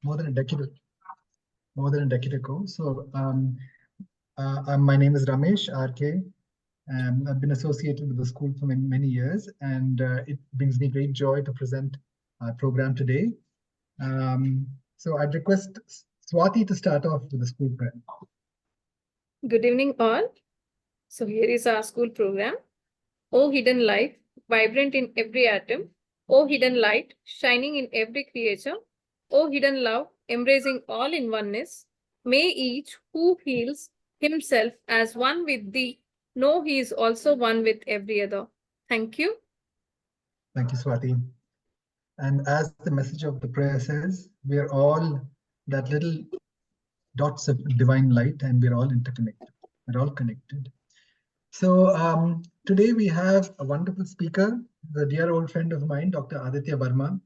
more than a decade ago. So my name is Ramesh RK. I've been associated with the school for many years, and it brings me great joy to present our program today. So I'd request Swati to start off with the school prayer. Good evening, all. So here is our school program. O hidden light, vibrant in every atom. O hidden light, shining in every creature. O hidden love, embracing all in oneness. May each who feels himself as one with thee know he is also one with every other. Thank you. Thank you, Swati. And as the message of the prayer says, we are all that little dots of divine light, and we're all interconnected. We're all connected. So today we have a wonderful speaker, the dear old friend of mine, Dr. Aditya Varma,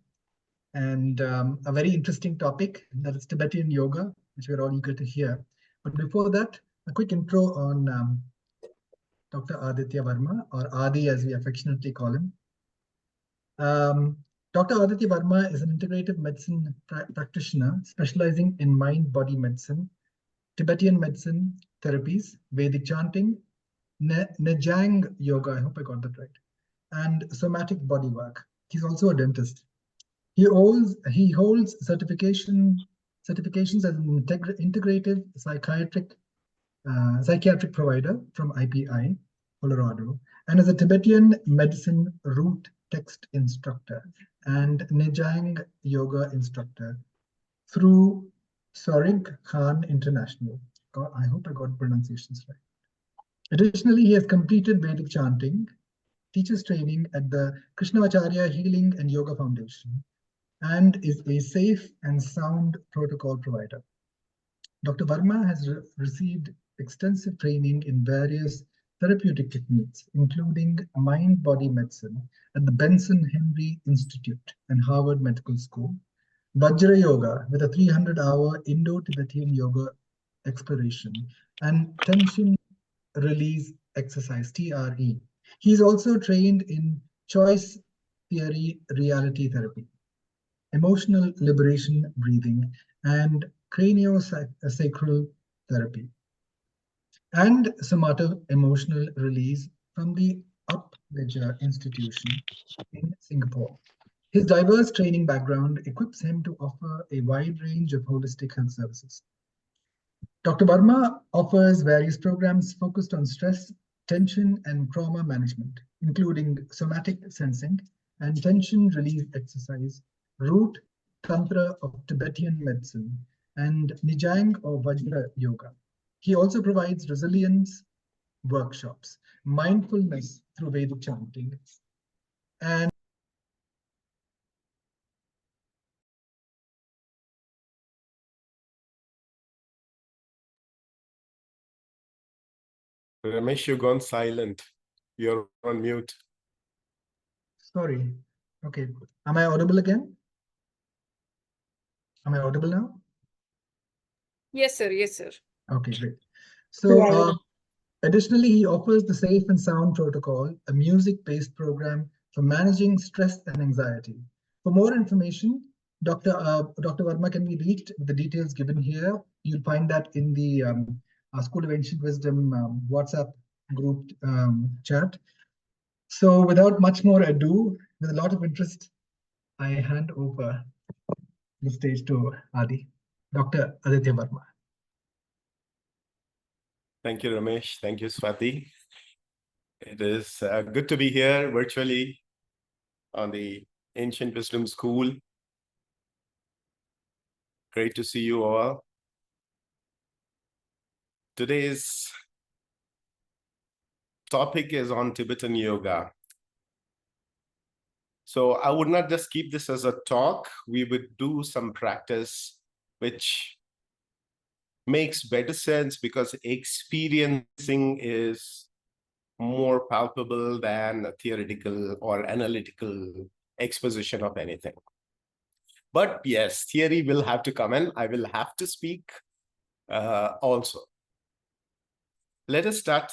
and a very interesting topic, that is Tibetan Yoga, which we're all eager to hear. But before that, a quick intro on Dr. Aditya Varma, or Adi as we affectionately call him. Dr. Aditya Varma is an integrative medicine practitioner specializing in mind-body medicine, Tibetan medicine therapies, Vedic chanting, Nejang yoga, I hope I got that right, and somatic body work. He's also a dentist. He holds certifications as an integrative psychiatric provider from IPI, Colorado, and as a Tibetan medicine root text instructor and Nejang yoga instructor through Sorig Khan International. I hope I got pronunciations right. Additionally, he has completed Vedic chanting, teacher's training at the Krishnamacharya Healing and Yoga Foundation, and is a safe and sound protocol provider. Dr. Varma has received extensive training in various therapeutic techniques, including mind-body medicine at the Benson Henry Institute and Harvard Medical School, Vajra Yoga with a 300-hour Indo-Tibetan yoga exploration, and tension release exercise, TRE. He's also trained in choice theory reality therapy, emotional liberation breathing, and craniosacral therapy, and somato-emotional release from the Upleja Institution in Singapore. His diverse training background equips him to offer a wide range of holistic health services. Dr. Varma offers various programs focused on stress, tension, and trauma management, including somatic sensing and tension release exercise, root tantra of Tibetan medicine, and Nijang or Vajra yoga. He also provides resilience workshops, mindfulness through Vedic chanting, and Ramesh, you've gone silent. You're on mute. Sorry. Okay. Am I audible again? Am I audible now? Yes, sir. Yes, sir. Okay, great. So additionally, he offers the Safe and Sound Protocol, a music-based program for managing stress and anxiety. For more information, Dr. Varma can be reached with the details given here. You'll find that in the School of Ancient Wisdom WhatsApp group chat. So without much more ado, with a lot of interest, I hand over the stage to Adi, Dr. Aditya Varma. Thank you, Ramesh. Thank you, Swati. It is good to be here virtually on the Ancient Wisdom School. Great to see you all. Today's topic is on Tibetan Yoga. So I would not just keep this as a talk. We would do some practice, which makes better sense because experiencing is more palpable than a theoretical or analytical exposition of anything. But yes, theory will have to come in. I will have to speak also. Let us start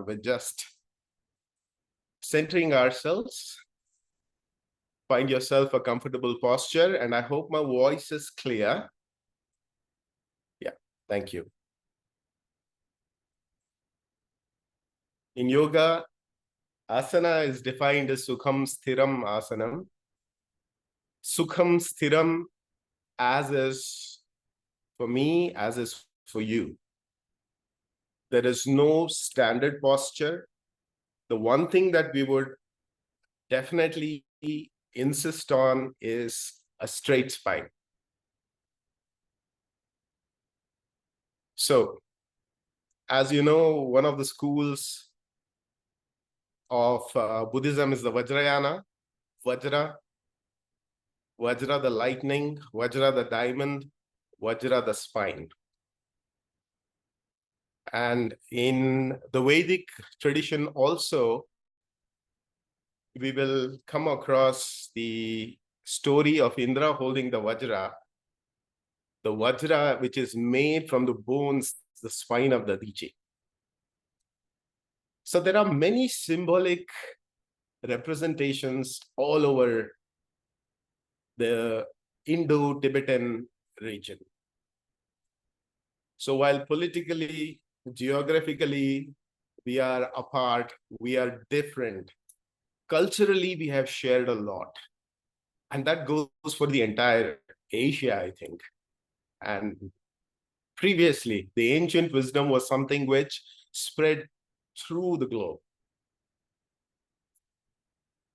with just centering ourselves. Find yourself a comfortable posture, and I hope my voice is clear. Thank you. In yoga, asana is defined as Sukham Sthiram Asanam. Sukham Sthiram, as is for me, as is for you. There is no standard posture. The one thing that we would definitely insist on is a straight spine. So, as you know, one of the schools of Buddhism is the Vajrayana. Vajra the lightning, Vajra the diamond, Vajra the spine. And in the Vedic tradition also, we will come across the story of Indra holding the Vajra which is made from the bones, the spine of the Diji. So there are many symbolic representations all over the Indo-Tibetan region. So while politically, geographically, we are apart, we are different, culturally, we have shared a lot. And that goes for the entire Asia, I think. And previously, the ancient wisdom was something which spread through the globe.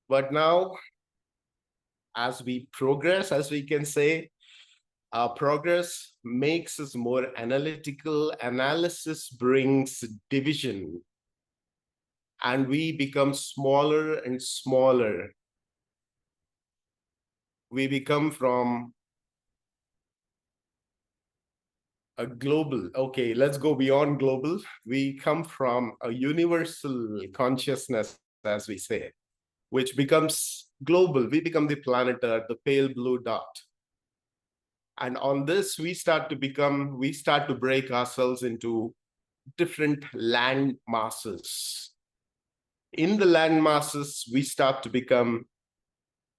But now, as we progress, as we can say, our progress makes us more analytical. Analysis brings division. And we become smaller and smaller. We become from a global, okay, let's go beyond global. We come from a universal consciousness, as we say, which becomes global. We become the planet Earth, the pale blue dot. And on this, we start to break ourselves into different land masses. In the land masses, we start to become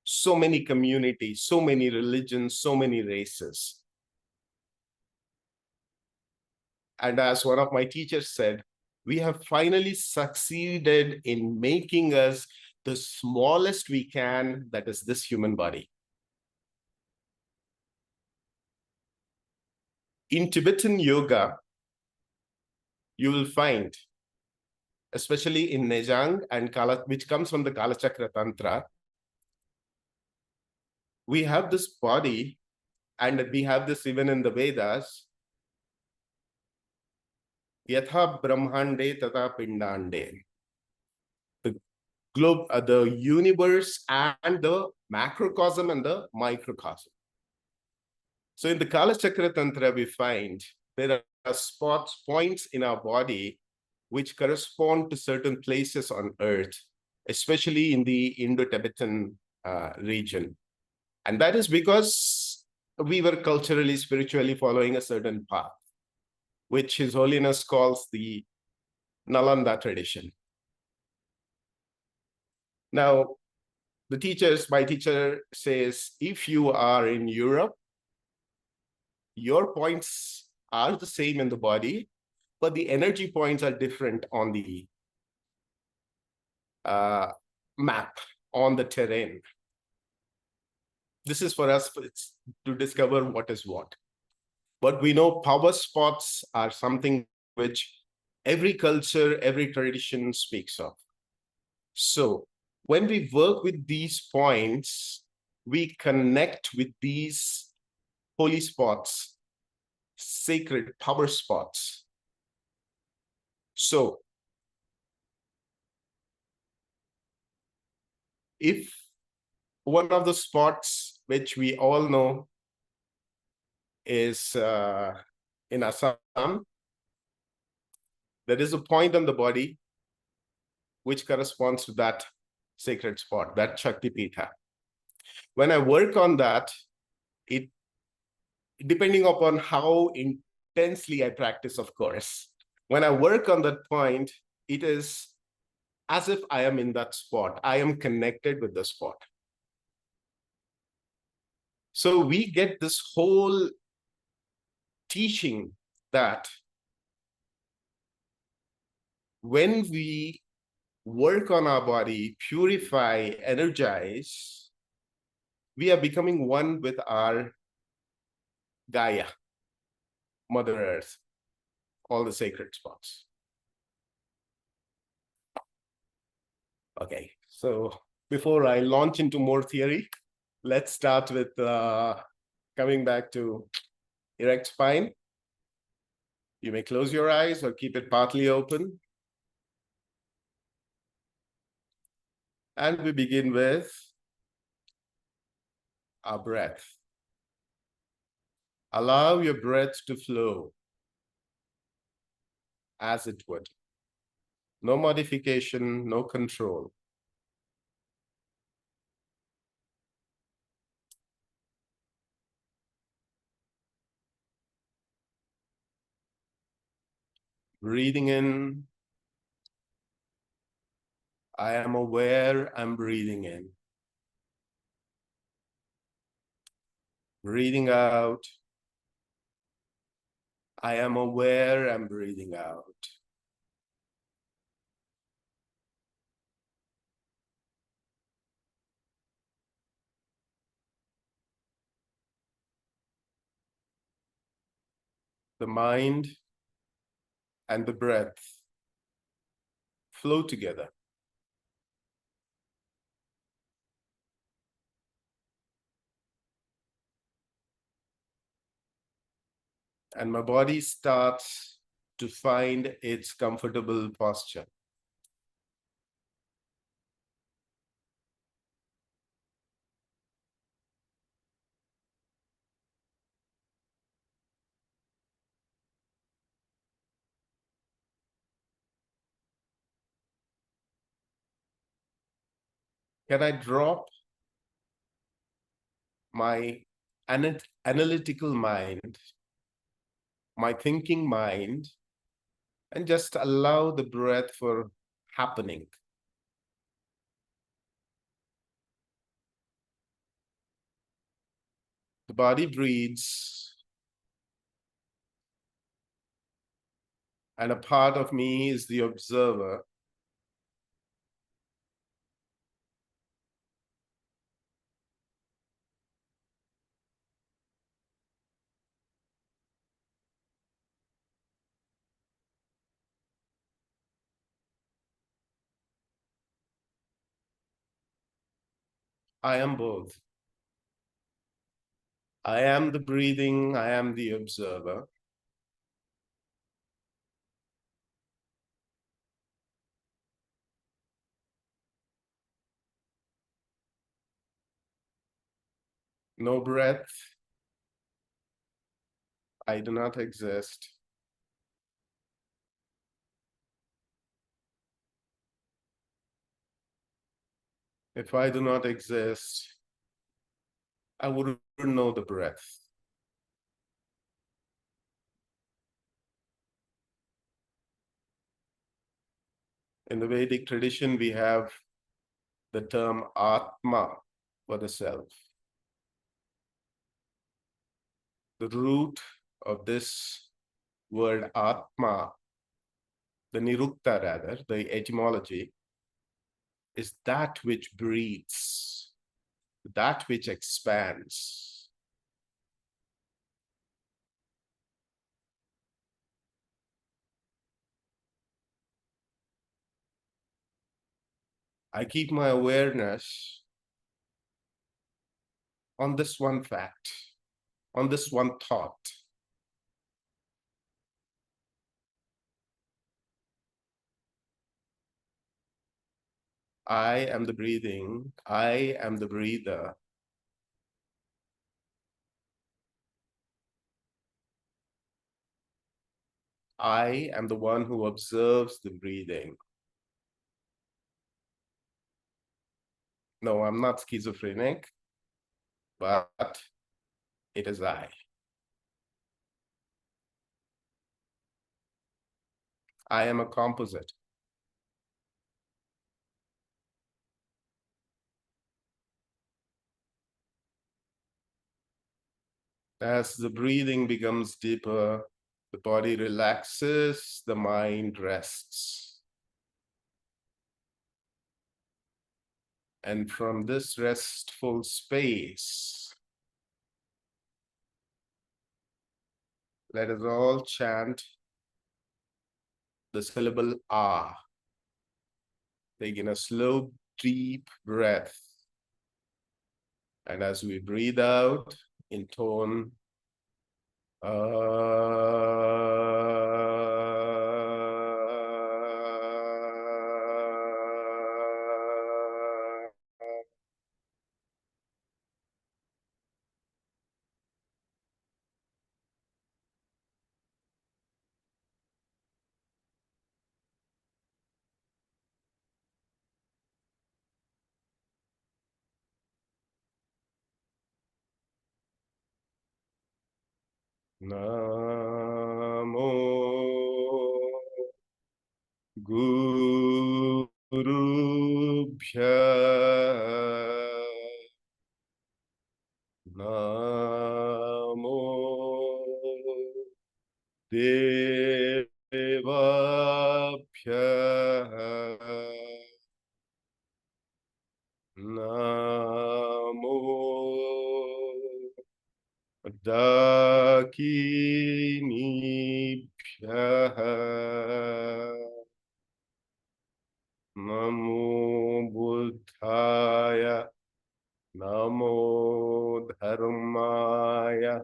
so many communities, so many religions, so many races. And as one of my teachers said, we have finally succeeded in making us the smallest we can, that is this human body. In Tibetan yoga, you will find, especially in Nejang and Kala, which comes from the Kalachakra Tantra, we have this body, and we have this even in the Vedas, Yatha Brahmande Tata Pindande. The globe, the universe and the macrocosm and the microcosm. So in the Kalachakra Tantra, we find there are points in our body which correspond to certain places on earth, especially in the Indo-Tibetan region. And that is because we were culturally, spiritually following a certain path, which His Holiness calls the Nalanda tradition. Now, my teacher says, if you are in Europe, your points are the same in the body, but the energy points are different on the map, on the terrain. This is for us to discover what is what. But we know power spots are something which every culture, every tradition speaks of. So when we work with these points, we connect with these holy spots, sacred power spots. So if one of the spots which we all know is in Assam, there is a point on the body which corresponds to that sacred spot, that Shakti Pitha. When I work on that, it, depending upon how intensely I practice, of course, when I work on that point, it is as if I am in that spot. I am connected with the spot. So we get this whole teaching that when we work on our body, purify, energize, we are becoming one with our Gaia, Mother Earth, all the sacred spots. Okay, so before I launch into more theory, let's start with coming back to erect spine. You may close your eyes or keep it partly open. And we begin with our breath. Allow your breath to flow as it would. No modification, no control. Breathing in. I am aware I'm breathing in. Breathing out. I am aware I'm breathing out. The mind and the breath flow together. And my body starts to find its comfortable posture. Can I drop my analytical mind, my thinking mind, and just allow the breath for happening? The body breathes, and a part of me is the observer. I am both. I am the breathing, I am the observer. No breath. I do not exist. If I do not exist, I wouldn't know the breath. In the Vedic tradition, we have the term Atma for the self. The root of this word Atma, the Nirukta rather, the etymology, is that which breathes, that which expands. I keep my awareness on this one fact, on this one thought. I am the breathing, I am the breather. I am the one who observes the breathing. No, I'm not schizophrenic, but it is I. I am a composite. As the breathing becomes deeper, The body relaxes, the mind rests. And from this restful space, let us all chant the syllable Ah. Taking a slow, deep breath. And as we breathe out, intone Namo Gurubhya Namo Devabhya Namo Dakinibhya Namo Buddhaya Namo Dharmaya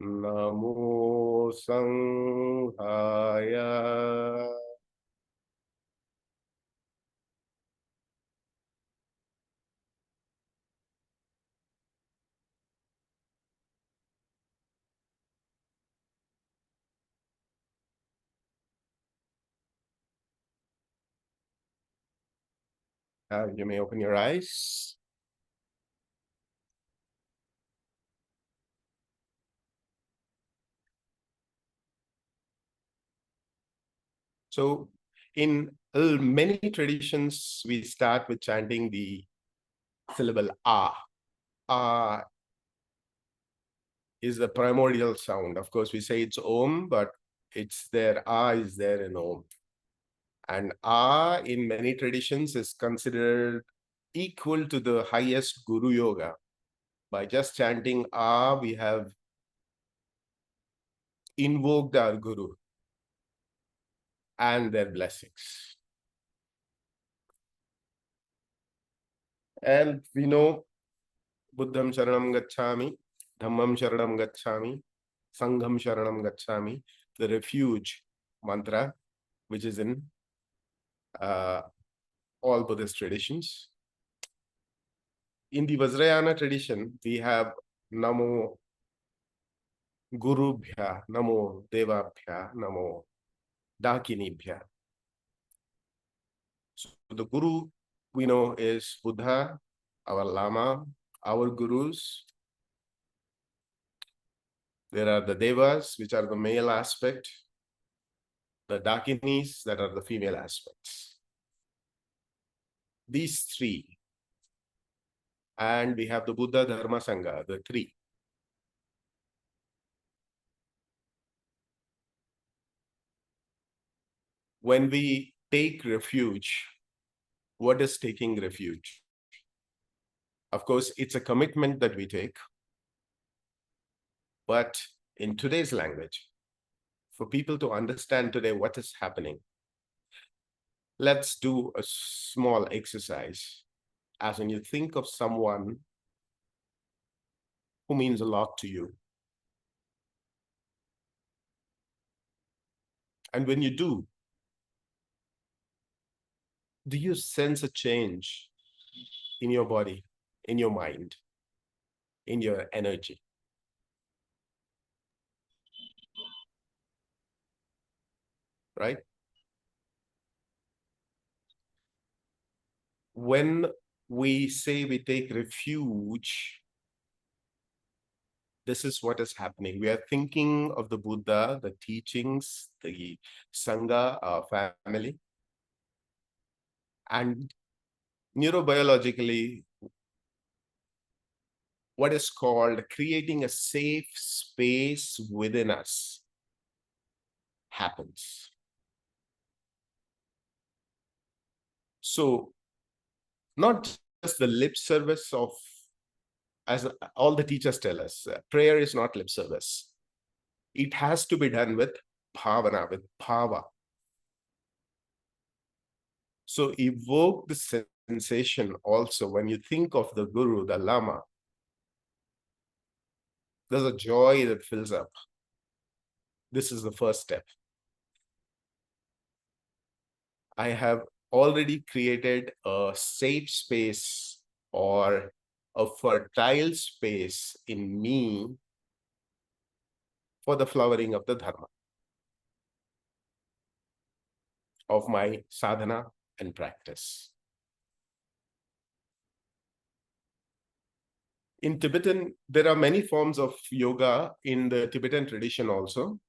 Namo Sanghaya. You may open your eyes. So in many traditions, we start with chanting the syllable Ah. Ah is the primordial sound. Of course, we say it's Om, but it's there. Ah is there in Om. And Ah in many traditions is considered equal to the highest Guru Yoga. By just chanting Ah, we have invoked our Guru and their blessings. And we know Buddham Sharanam Gacchami, Dhammam Sharanam Gacchami, Sangham Sharanam Gacchami, the refuge mantra, which is in all Buddhist traditions. In the Vajrayana tradition, we have Namo Gurubhya, Namo Devabhya, Namo Dakinibhya. So the Guru we know is Buddha, our Lama, our Gurus. There are the Devas, which are the male aspect, the Dakinis, that are the female aspects. These three. And we have the Buddha, Dharma, Sangha, the three. When we take refuge, what is taking refuge? Of course, it's a commitment that we take. But in today's language, for people to understand today what is happening, let's do a small exercise. As when you think of someone who means a lot to you. And when you do you sense a change in your body, in your mind, in your energy? Right? When we say we take refuge, this is what is happening. We are thinking of the Buddha, the teachings, the Sangha, our family. And neurobiologically, what is called creating a safe space within us happens. So not just the lip service of, as all the teachers tell us, prayer is not lip service. It has to be done with bhavana, with bhava. So evoke the sensation also when you think of the Guru, the Lama. There's a joy that fills up. This is the first step. I have already created a safe space or a fertile space in me for the flowering of the Dharma, of my sadhana and practice. In Tibetan, there are many forms of yoga in the Tibetan tradition also.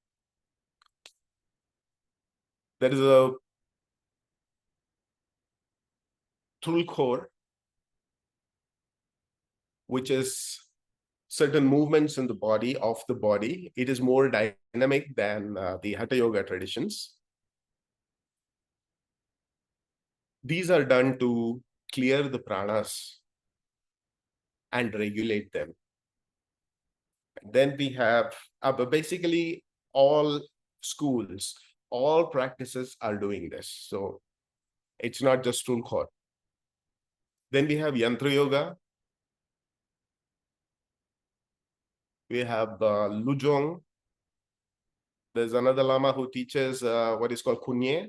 There is a Tulkhor, which is certain movements in the body, of the body. It is more dynamic than the Hatha Yoga traditions. These are done to clear the pranas and regulate them. Then we have, basically all schools, all practices are doing this. So it's not just Tulkhor. Then we have Yantra Yoga. We have Lujong. There's another Lama who teaches what is called Kunye.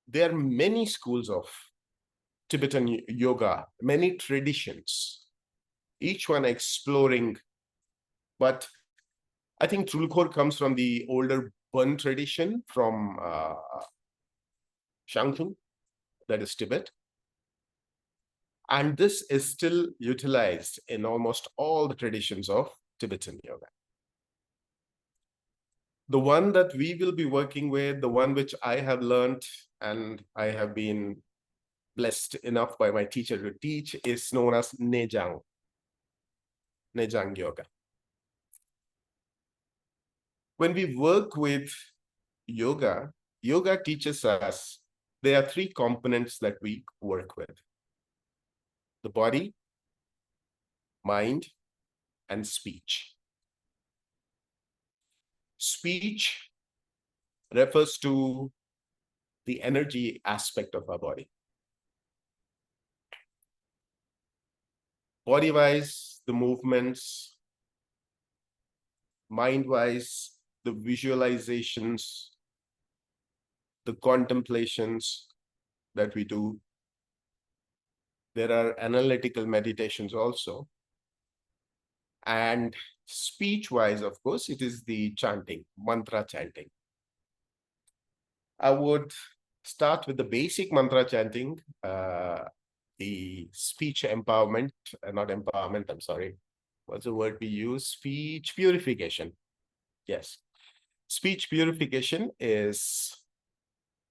There are many schools of Tibetan yoga, many traditions, each one exploring. But I think Trulkhor comes from the older Bun tradition from Shangtung, that is Tibet. And this is still utilized in almost all the traditions of Tibetan yoga. The one that we will be working with, the one which I have learned and I have been blessed enough by my teacher to teach, is known as Nejang Yoga. When we work with yoga, yoga teaches us there are three components that we work with: the body, mind, and speech. Speech refers to the energy aspect of our body. Body-wise, the movements; mind-wise, the visualizations, the contemplations that we do. There are analytical meditations also. And speech-wise, of course, it is the chanting, mantra chanting. I would start with the basic mantra chanting, the speech empowerment, not empowerment, I'm sorry. What's the word we use? Speech purification. Yes. Speech purification is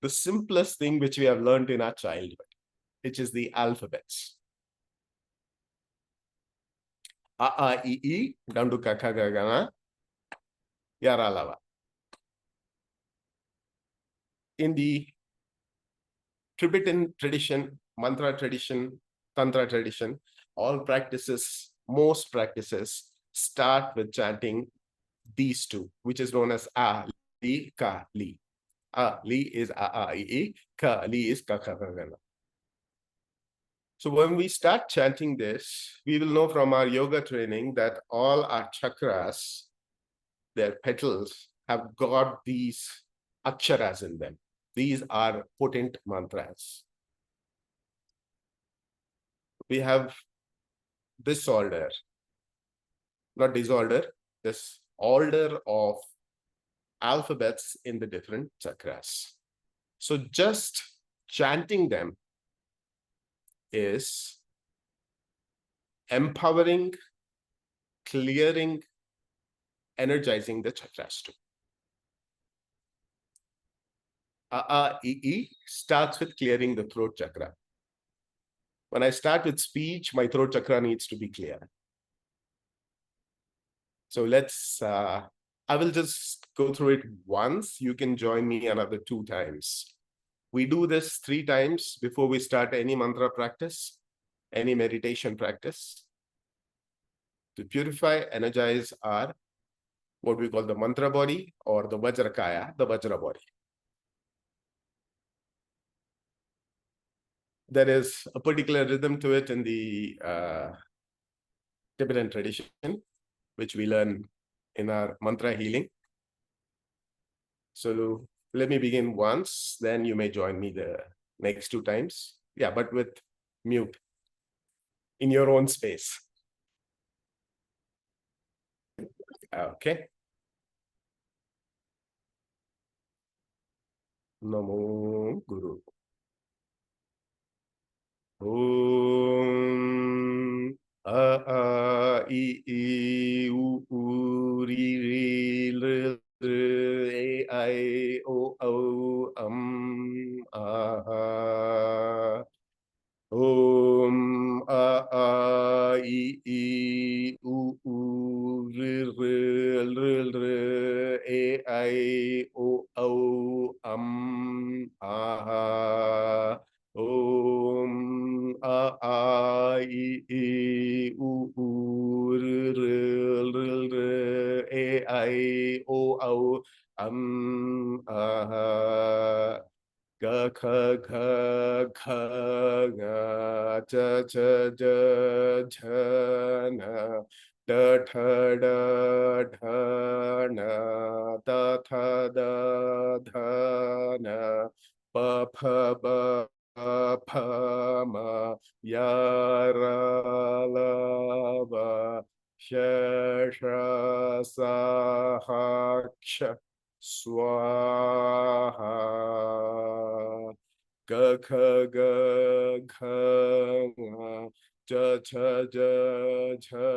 the simplest thing which we have learned in our childhood, which is the alphabets. A, A, I, down to Ka, Kha, Ga, Ga, Na, Yara, Lava. In the Tibetan tradition, mantra tradition, tantra tradition, all practices, most practices start with chanting these two, which is known as A, Li, Ka, Li. A, Li is A, I, Ka, Li is Ka, Kha, Ga, Ga, Na. So when we start chanting this, we will know from our yoga training that all our chakras, their petals, have got these aksharas in them. These are potent mantras. We have this order, not disorder, this order of alphabets in the different chakras. So just chanting them is empowering, clearing, energizing the chakras too. A, starts with clearing the throat chakra. When I start with speech, my throat chakra needs to be clear. So let's I will just go through it once. You can join me another 2 times. We do this 3 times before we start any mantra practice, any meditation practice, to purify, energize our, what we call the mantra body or the Vajrakaya, the Vajra body. There is a particular rhythm to it in the Tibetan tradition, which we learn in our mantra healing. So let me begin once, then you may join me the next 2 times. Yeah, but with mute in your own space. Okay. Namo Guru. Om A I U Ri Ri L A I O A Om I U R R A I O Om I U R R A I O Ga kha kha kha ga cha cha ja cha na da tha na da tha da dha na pa pha ba pha ma ya ra la ba sha sha sa ha ksha Swaha Ga kha ga kha ja cha ja cha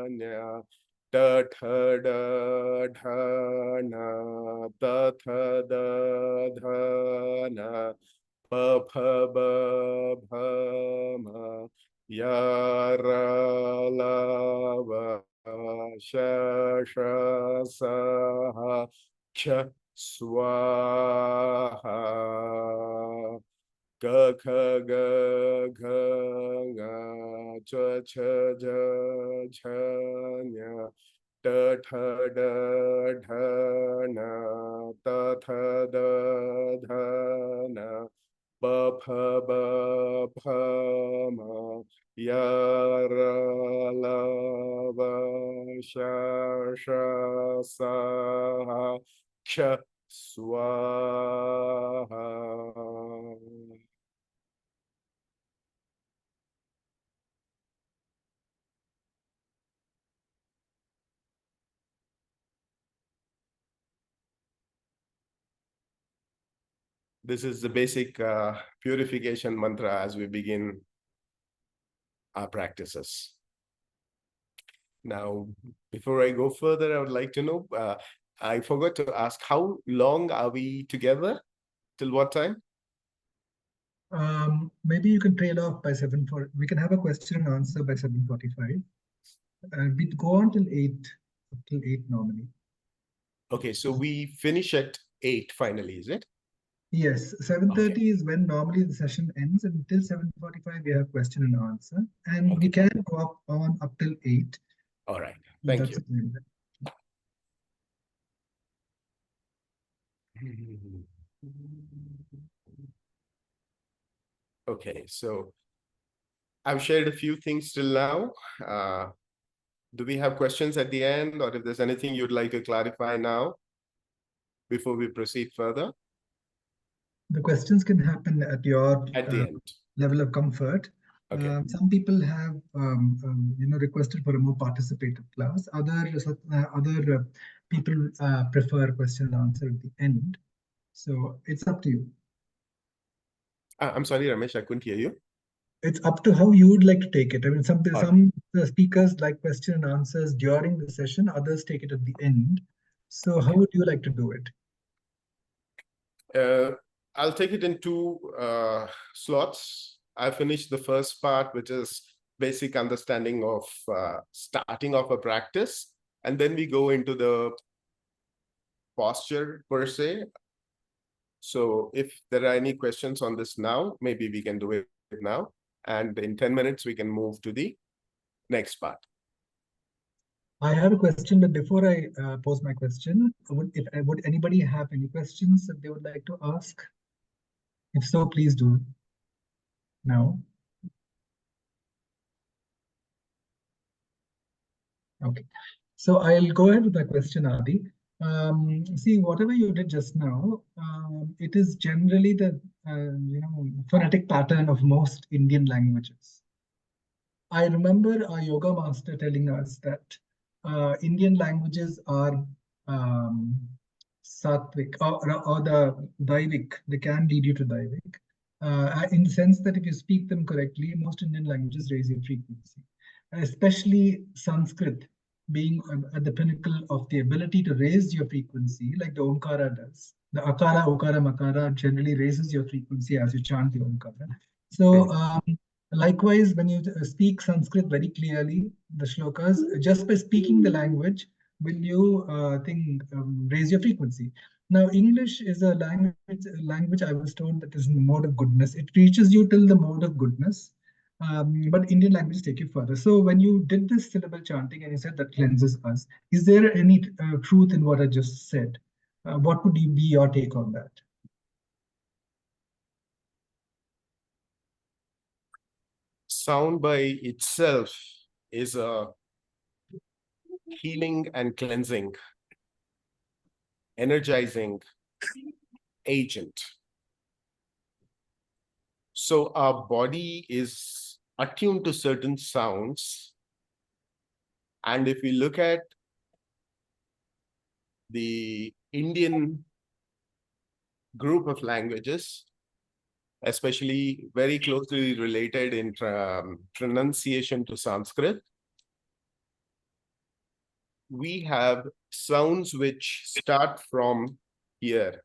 nya da tha da dha na da tha da dha na pa pha ba pha ma ya ra la va sha sha sa ha Kha Swaha Ga kha ga kha ga cha cha ja cha nya da tha da dha na da tha da dha na ba pha ba pha ma ya ra la va sha sha sa ha Kha Swaha. This is the basic purification mantra as we begin our practices. Now, before I go further, I would like to know, I forgot to ask, how long are we together? Till what time? Maybe you can trail off by 7:40. We can have a question and answer by 7:45. We go on till 8, till 8 normally. Okay, so we finish at 8 finally, is it? Yes, 7:30 is when normally the session ends, and until 7:45 we have question and answer, and we can go up till 8. All right, thank you. Okay, so I've shared a few things till now. Do we have questions at the end, or if there's anything you'd like to clarify now before we proceed further? The questions can happen at your at the end level of comfort. Okay. Some people have requested for a more participative class. Other people prefer question and answer at the end. So it's up to you. I'm sorry, Ramesh, I couldn't hear you. It's up to how you would like to take it. I mean, some speakers like question and answers during the session. Others take it at the end. So how would you like to do it? I'll take it in 2 slots. I finished the first part, which is basic understanding of starting off a practice. And then we go into the posture per se. So if there are any questions on this now, maybe we can do it now. And in 10 minutes, we can move to the next part. I have a question, but before I pose my question, would anybody have any questions that they would like to ask? If so, please do now. Okay, so I'll go ahead with my question, Adi. See, whatever you did just now, it is generally the phonetic pattern of most Indian languages. I remember our yoga master telling us that Indian languages are sattvic or the Daivik. They can lead you to Daivik. In the sense that if you speak them correctly, most Indian languages raise your frequency, especially Sanskrit being at the pinnacle of the ability to raise your frequency, like the Omkara does. The Akara, Okara, Makara generally raises your frequency as you chant the Omkara. So, likewise, when you speak Sanskrit very clearly, the shlokas, just by speaking the language, will you raise your frequency? Now, English is a language I was told that is in the mode of goodness. It reaches you till the mode of goodness, but Indian languages take you further. So when you did this syllable chanting and you said that cleanses us, is there any truth in what I just said? What would be your take on that? Sound by itself is a healing and cleansing, energizing agent. So our body is attuned to certain sounds. And if we look at the Indian group of languages, especially very closely related in pronunciation to Sanskrit, we have sounds which start from here,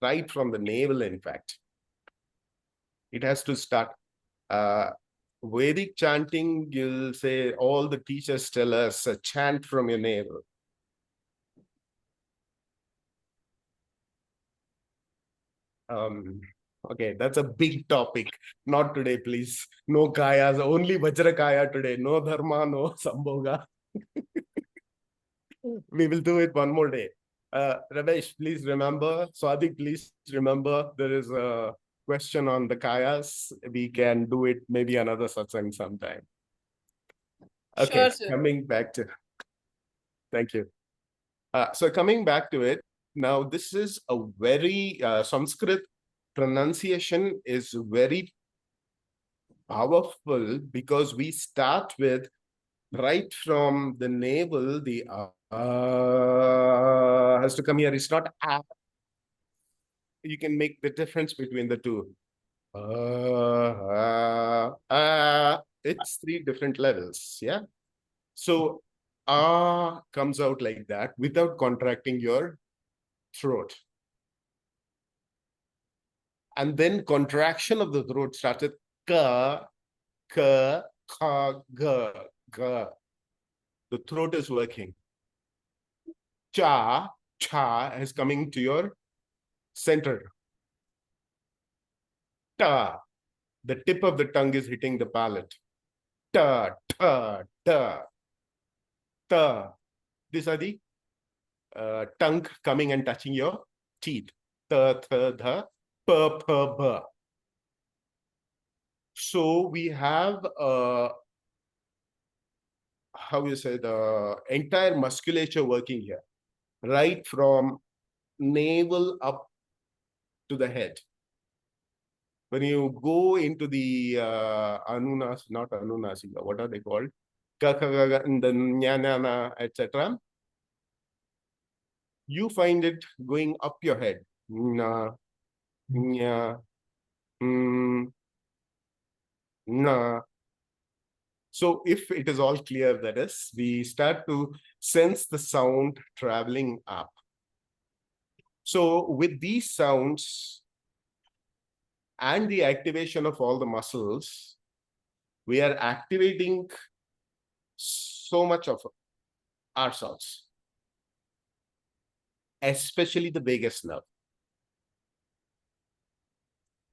right from the navel, in fact. It has to start. Vedic chanting, you'll say, all the teachers tell us, chant from your navel. Okay, that's a big topic. Not today, please. No kayas, only Vajrakaya today. No dharma, no sambhoga. We will do it one more day. Ramesh, please remember. Swadik, please remember. There is a question on the kayas. We can do it maybe another satsang sometime. Okay, Sure, sir. coming back to... Thank you. So coming back to it, now this is a very Sanskrit pronunciation is very powerful because we start with right from the navel, the has to come here. It's not a. You can make the difference between the two. It's 3 different levels. Yeah. So comes out like that without contracting your throat. And then contraction of the throat starts with ka, ka, ka, ga, ga. The throat is working. Cha, cha is coming to your center. Ta, the tip of the tongue is hitting the palate. Ta, ta, ta, ta. These are the tongue coming and touching your teeth. Ta, tha, dha, pa, pa, ba. So we have how you say, the entire musculature working here, right from navel up to the head. When you go into the anunas, not anunasika, what are they called? And then jnana, etc. You find it going up your head. Na, nya, na. So if it is all clear, that is, we start to sense the sound traveling up. So with these sounds and the activation of all the muscles, we are activating so much of ourselves. especially the vagus nerve.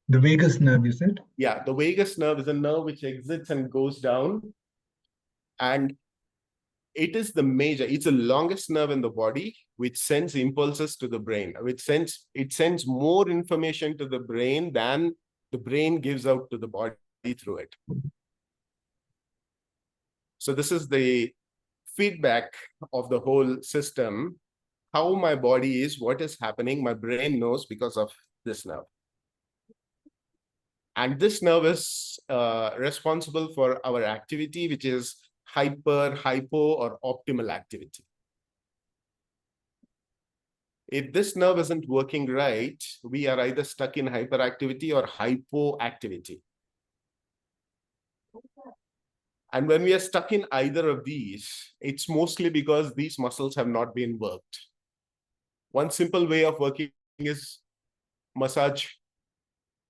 The vagus nerve, you said? Yeah, the vagus nerve is a nerve which exits and goes down, and it's the longest nerve in the body, which sends impulses to the brain, it sends more information to the brain than the brain gives out to the body through it. So this is the feedback of the whole system. How my body is, what is happening, my brain knows because of this nerve. And this nerve is responsible for our activity, which is hypo, or optimal activity. If this nerve isn't working right, we are either stuck in hyperactivity or hypoactivity. And when we are stuck in either of these, it's mostly because these muscles have not been worked. One simple way of working is massage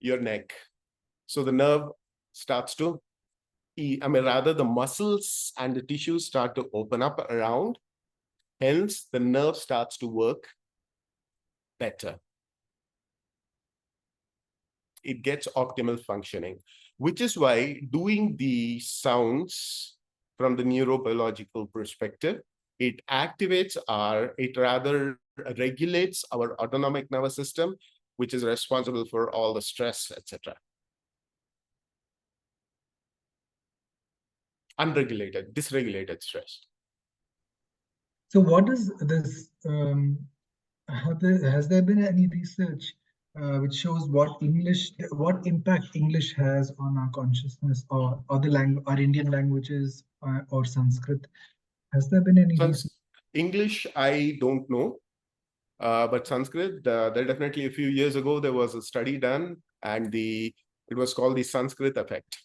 your neck. So the nerve starts to, the muscles and the tissues start to open up around. Hence, the nerve starts to work better. It gets optimal functioning, which is why doing the sounds from the neurobiological perspective, it rather regulates our autonomic nervous system, which is responsible for all the stress, etc. Unregulated, dysregulated stress. So what is this, has there been any research which shows what impact English has on our consciousness, or our Indian languages, or Sanskrit? Has there been any research? English, I don't know. But Sanskrit, there definitely a few years ago, there was a study done, and it was called the Sanskrit effect.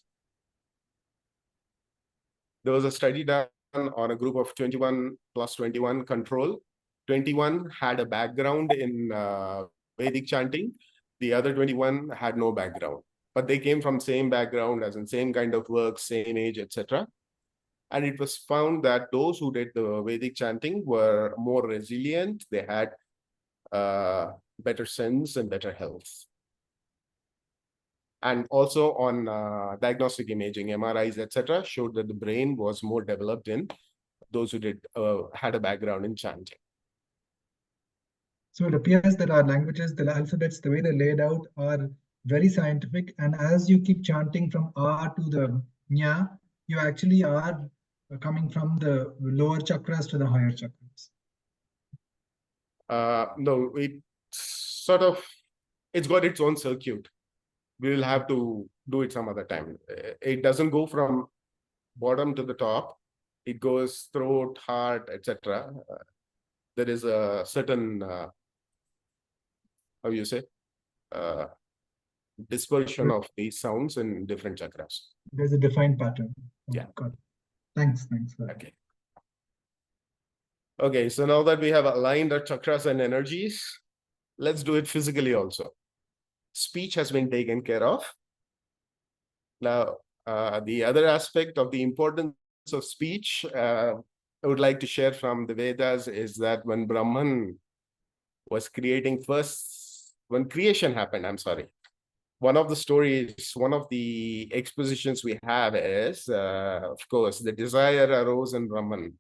There was a study done on a group of 21 plus 21 control. 21 had a background in Vedic chanting. The other 21 had no background, but they came from same background, as in same kind of work, same age, etc. And it was found that those who did the Vedic chanting were more resilient. They had better sense and better health. And also on diagnostic imaging, MRIs, etc., showed that the brain was more developed in those who had a background in chanting. So it appears that our languages, the alphabets, the way they're laid out, are very scientific. And as you keep chanting from R to the Nya, you actually are coming from the lower chakras to the higher chakras. No, it's got its own circuit. We will have to do it some other time. It doesn't go from bottom to the top. It goes throat, heart, etc. There is a certain, dispersion of these sounds in different chakras. There's a defined pattern. Oh, yeah. Got it. Thanks for that. Okay. Okay, so now that we have aligned our chakras and energies, let's do it physically also. Speech has been taken care of. Now, the other aspect of the importance of speech, I would like to share from the Vedas is that when Brahman was creating when creation happened, one of the stories, one of the expositions we have is, of course, the desire arose in Brahman.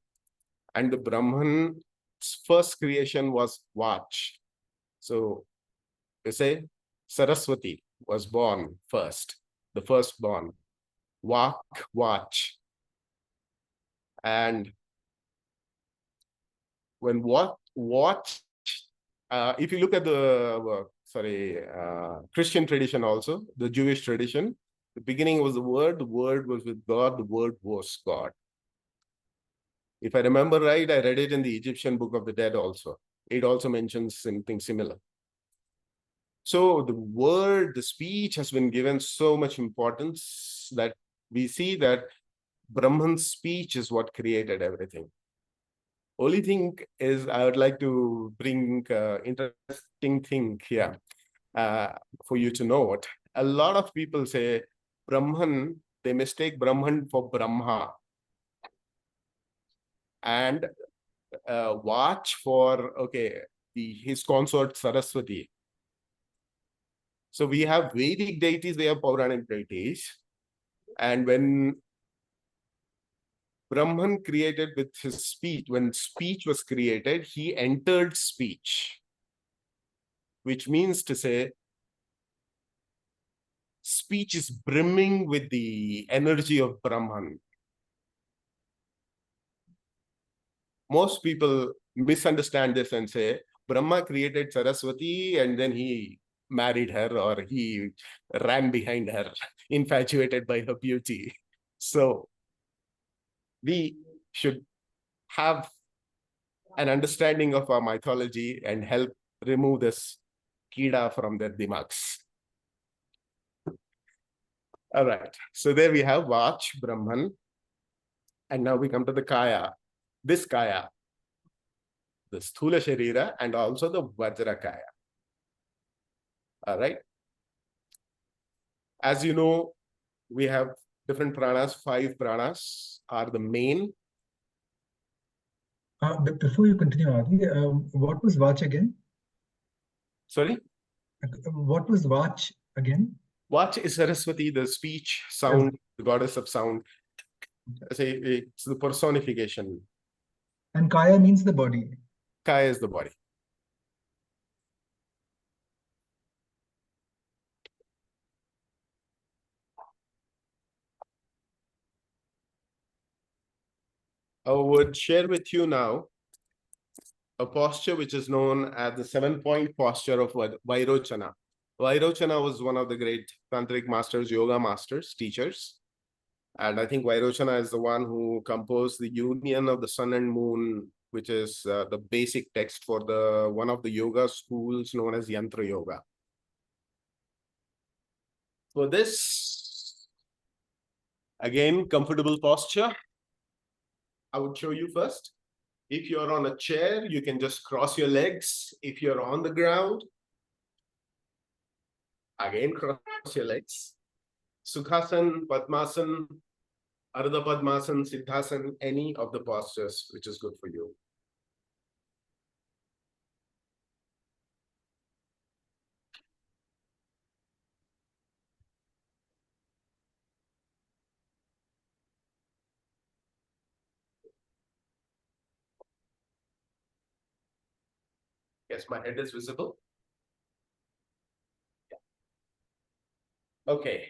And the Brahman's first creation was Vach. So you say Saraswati was born first, the firstborn. Vach. And when if you look at the Christian tradition also, the Jewish tradition, the beginning was the word was with God, the word was God. If I remember right, I read it in the Egyptian Book of the Dead also. It also mentions something similar. So the speech has been given so much importance that we see that Brahman's speech is what created everything. Only thing is, I would like to bring interesting thing here for you to note. A lot of people say Brahman, they mistake Brahman for Brahma. And watch for, his consort Saraswati. So we have Vedic deities, we have Puranic deities. And when Brahman created with his speech, when speech was created, he entered speech, which means to say, speech is brimming with the energy of Brahman. Most people misunderstand this and say, Brahma created Saraswati and then he married her or he ran behind her, infatuated by her beauty. So we should have an understanding of our mythology and help remove this kida from their dimags. All right, so there we have Vach, Brahman. And now we come to the Kaya. This Kaya, the Sthula Sharira and also the Vajra Kaya. All right. As you know, we have different pranas. 5 pranas are the main. Before you continue, Adi, what was Vach again? Sorry? What was Vach again? Vach is Saraswati, the speech, sound, the goddess of sound. It's the personification. And Kaya means the body. Kaya is the body. I would share with you now a posture which is known as the 7-point posture of Vairochana. Vairochana was one of the great tantric masters, yoga masters, teachers. And I think Vairochana is the one who composed the union of the sun and moon, which is the basic text for one of the yoga schools known as Yantra Yoga. For this, again, comfortable posture. I would show you first. If you're on a chair, you can just cross your legs. If you're on the ground, again, cross your legs. Sukhasan, Padmasan, Ardha Padmasan, Siddhasan, any of the postures which is good for you. Yes, my head is visible. Yeah. Okay.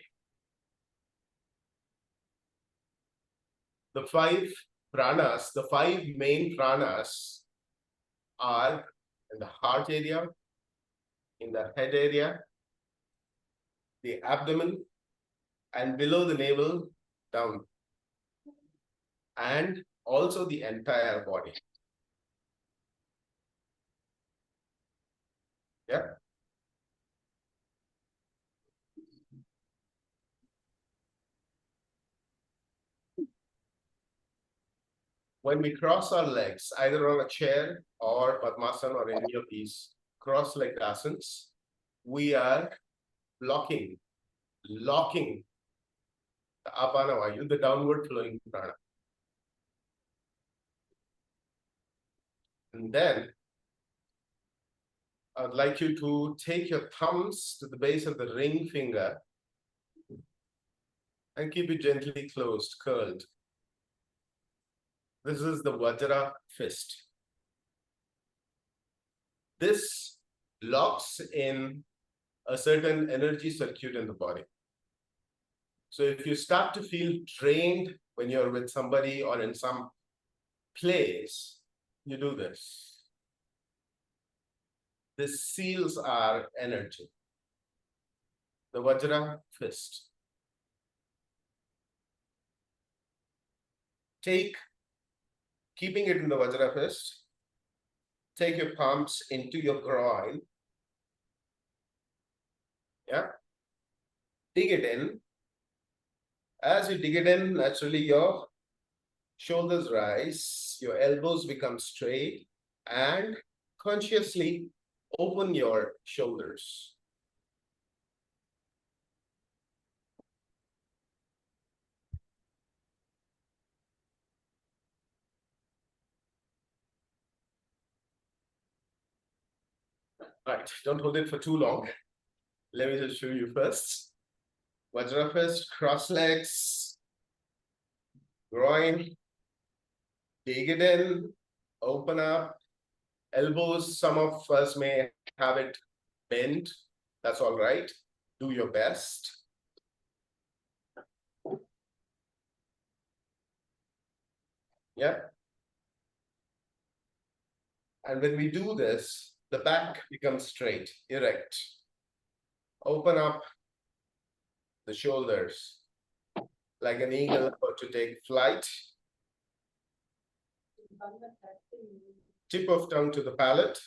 The 5 pranas, the 5 main pranas are in the heart area, in the head area, the abdomen, and below the navel down, and also the entire body. Yeah. When we cross our legs, either on a chair or Padmasana or any of these cross-legged asanas, we are locking the apana vayu, the downward flowing prana. And then I'd like you to take your thumbs to the base of the ring finger and keep it gently closed, curled. This is the Vajra fist. This locks in a certain energy circuit in the body. So if you start to feel drained when you're with somebody or in some place, you do this. This seals our energy. The Vajra fist. Keeping it in the Vajra fist, take your palms into your groin. Yeah. Dig it in. As you dig it in, naturally your shoulders rise, your elbows become straight, and consciously open your shoulders. Right, don't hold it for too long. Let me just show you first. Vajra first, cross legs, groin, take it in, open up, elbows. Some of us may have it bent. That's all right. Do your best. Yeah. And when we do this, the back becomes straight, erect. Open up the shoulders like an eagle about to take flight. Tip of tongue to the palate.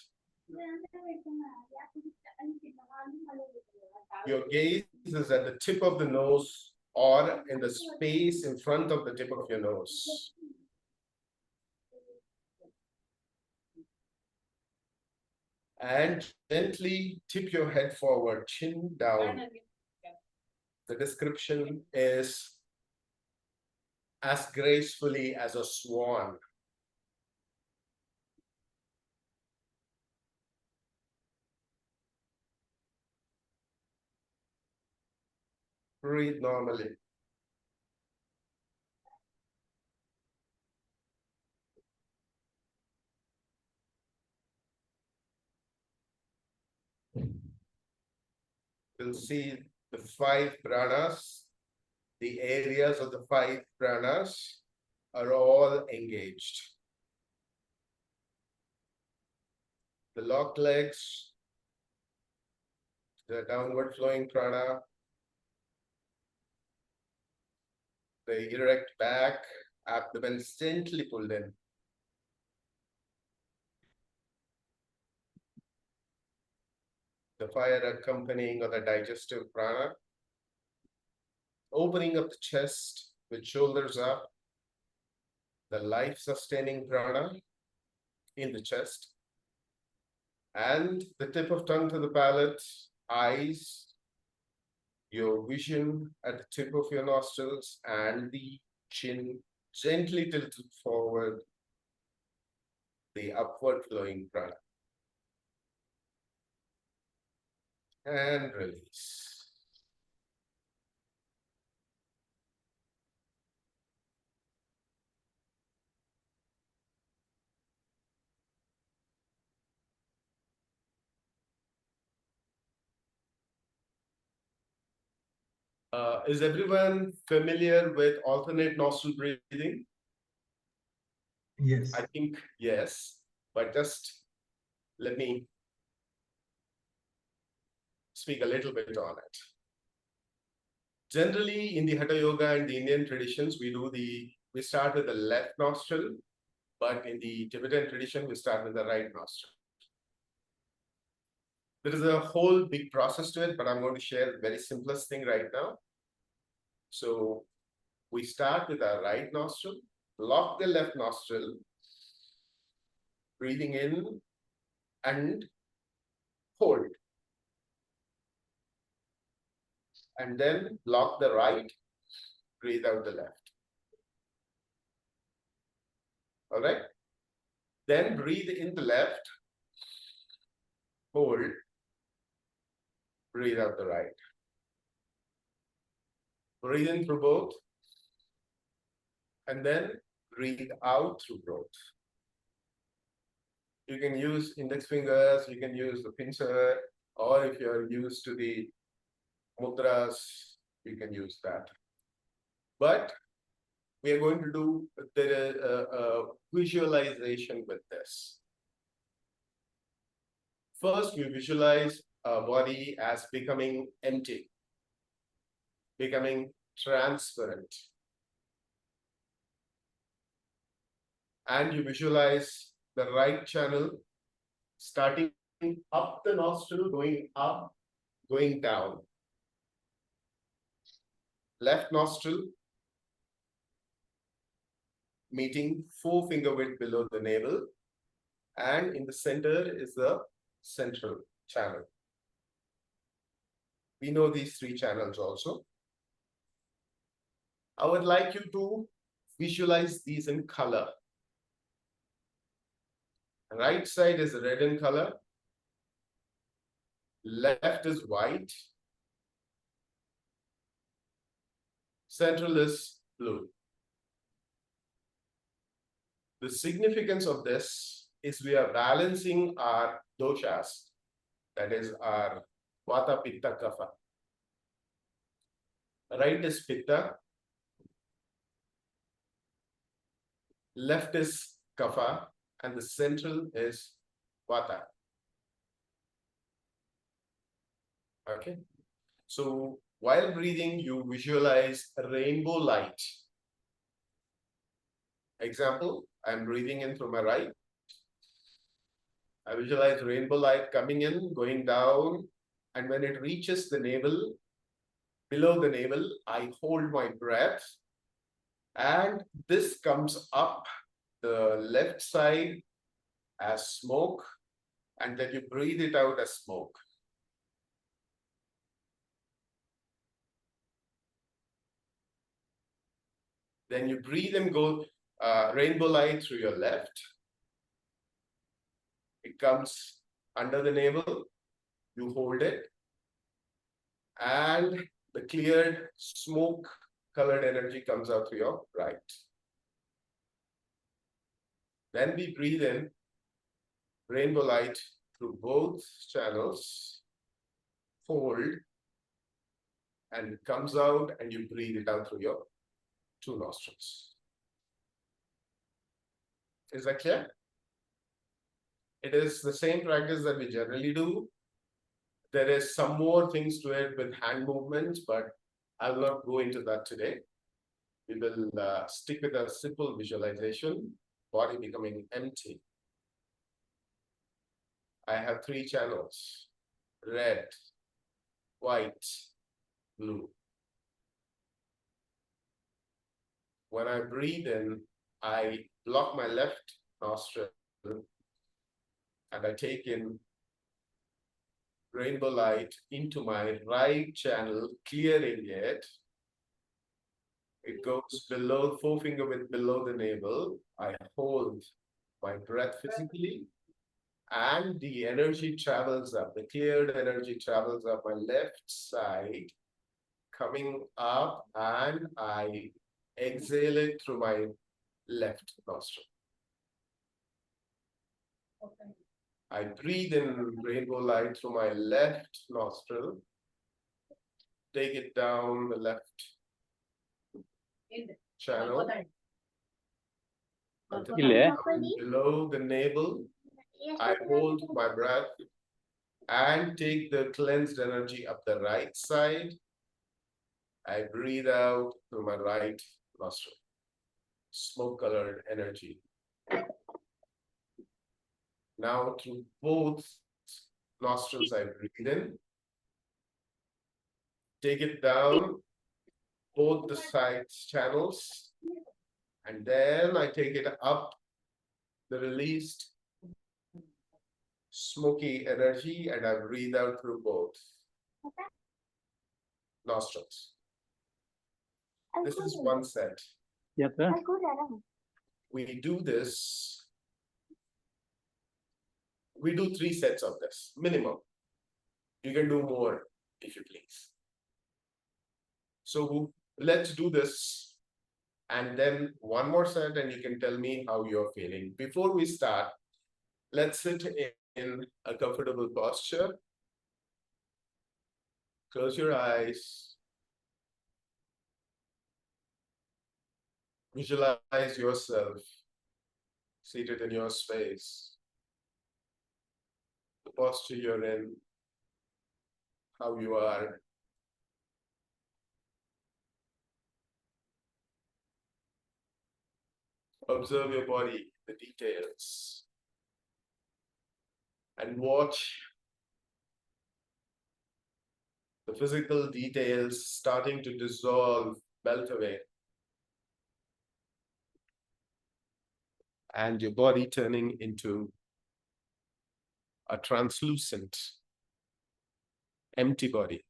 Your gaze is at the tip of the nose or in the space in front of the tip of your nose. And gently tip your head forward, chin down. The description is as gracefully as a swan. Breathe normally. We'll see the 5 pranas. The areas of the 5 pranas are all engaged. The locked legs, the downward flowing prana, the erect back, abdomen gently pulled in. The fire accompanying of the digestive prana, opening up the chest with shoulders up, the life-sustaining prana in the chest, and the tip of tongue to the palate, eyes, your vision at the tip of your nostrils, and the chin gently tilted forward, the upward flowing prana. And release. Is everyone familiar with alternate nostril breathing? Yes. I think yes, but just let me speak a little bit on it. Generally, in the Hatha Yoga and the Indian traditions, we start with the left nostril, but in the Tibetan tradition, we start with the right nostril. There is a whole big process to it, but I'm going to share the very simplest thing right now. So we start with our right nostril, lock the left nostril, breathing in and hold. And then lock the right, breathe out the left. All right? Then breathe in the left, hold, breathe out the right. Breathe in through both, and then breathe out through both. You can use index fingers, you can use the pincer, or if you're used to the mudras, you can use that. But we are going to do a visualization with this. First, we visualize our body as becoming empty, becoming transparent. And you visualize the right channel starting up the nostril, going up, going down. Left nostril meeting forefinger width below the navel, and in the center is the central channel. We know these 3 channels also. I would like you to visualize these in color. Right side is red in color, left is white, central is blue. The significance of this is we are balancing our doshas, that is our vata, pitta, kapha. Right is pitta, left is kapha, and the central is vata. Okay. So while breathing, you visualize a rainbow light. Example, I'm breathing in through my right. I visualize rainbow light coming in, going down, and when it reaches the navel, below the navel, I hold my breath, and this comes up the left side as smoke, and then you breathe it out as smoke. Then you breathe and go rainbow light through your left. It comes under the navel, you hold it, and the cleared smoke colored energy comes out through your right. Then we breathe in rainbow light through both channels, hold, and it comes out, and you breathe it out through your two nostrils. Is that clear? It is the same practice that we generally do. There is some more things to it with hand movements, but I'll not go into that today. We will stick with a simple visualization, body becoming empty. I have three channels, red, white, blue. When I breathe in, I block my left nostril and I take in rainbow light into my right channel, clearing it. It goes below, forefinger with below the navel. I hold my breath physically, and the energy travels up. The cleared energy travels up my left side, coming up, and I exhale it through my left nostril. Okay. I breathe in rainbow light through my left nostril, take it down the left channel, until below the navel. I hold my breath and take the cleansed energy up the right side. I breathe out through my right nostril, smoke-colored energy. Now through both nostrils, I breathe in, take it down, both the sides channels, and then I take it up the released smoky energy, and I breathe out through both nostrils. This is one set. Yes, sir. We do this. We do 3 sets of this, minimum. You can do more if you please. So let's do this, and then one more set, and you can tell me how you're feeling. Before we start, let's sit in a comfortable posture. Close your eyes. Visualize yourself seated in your space. The posture you're in, how you are. Observe your body, the details, and watch the physical details starting to dissolve, melt away, and your body turning into a translucent, empty body.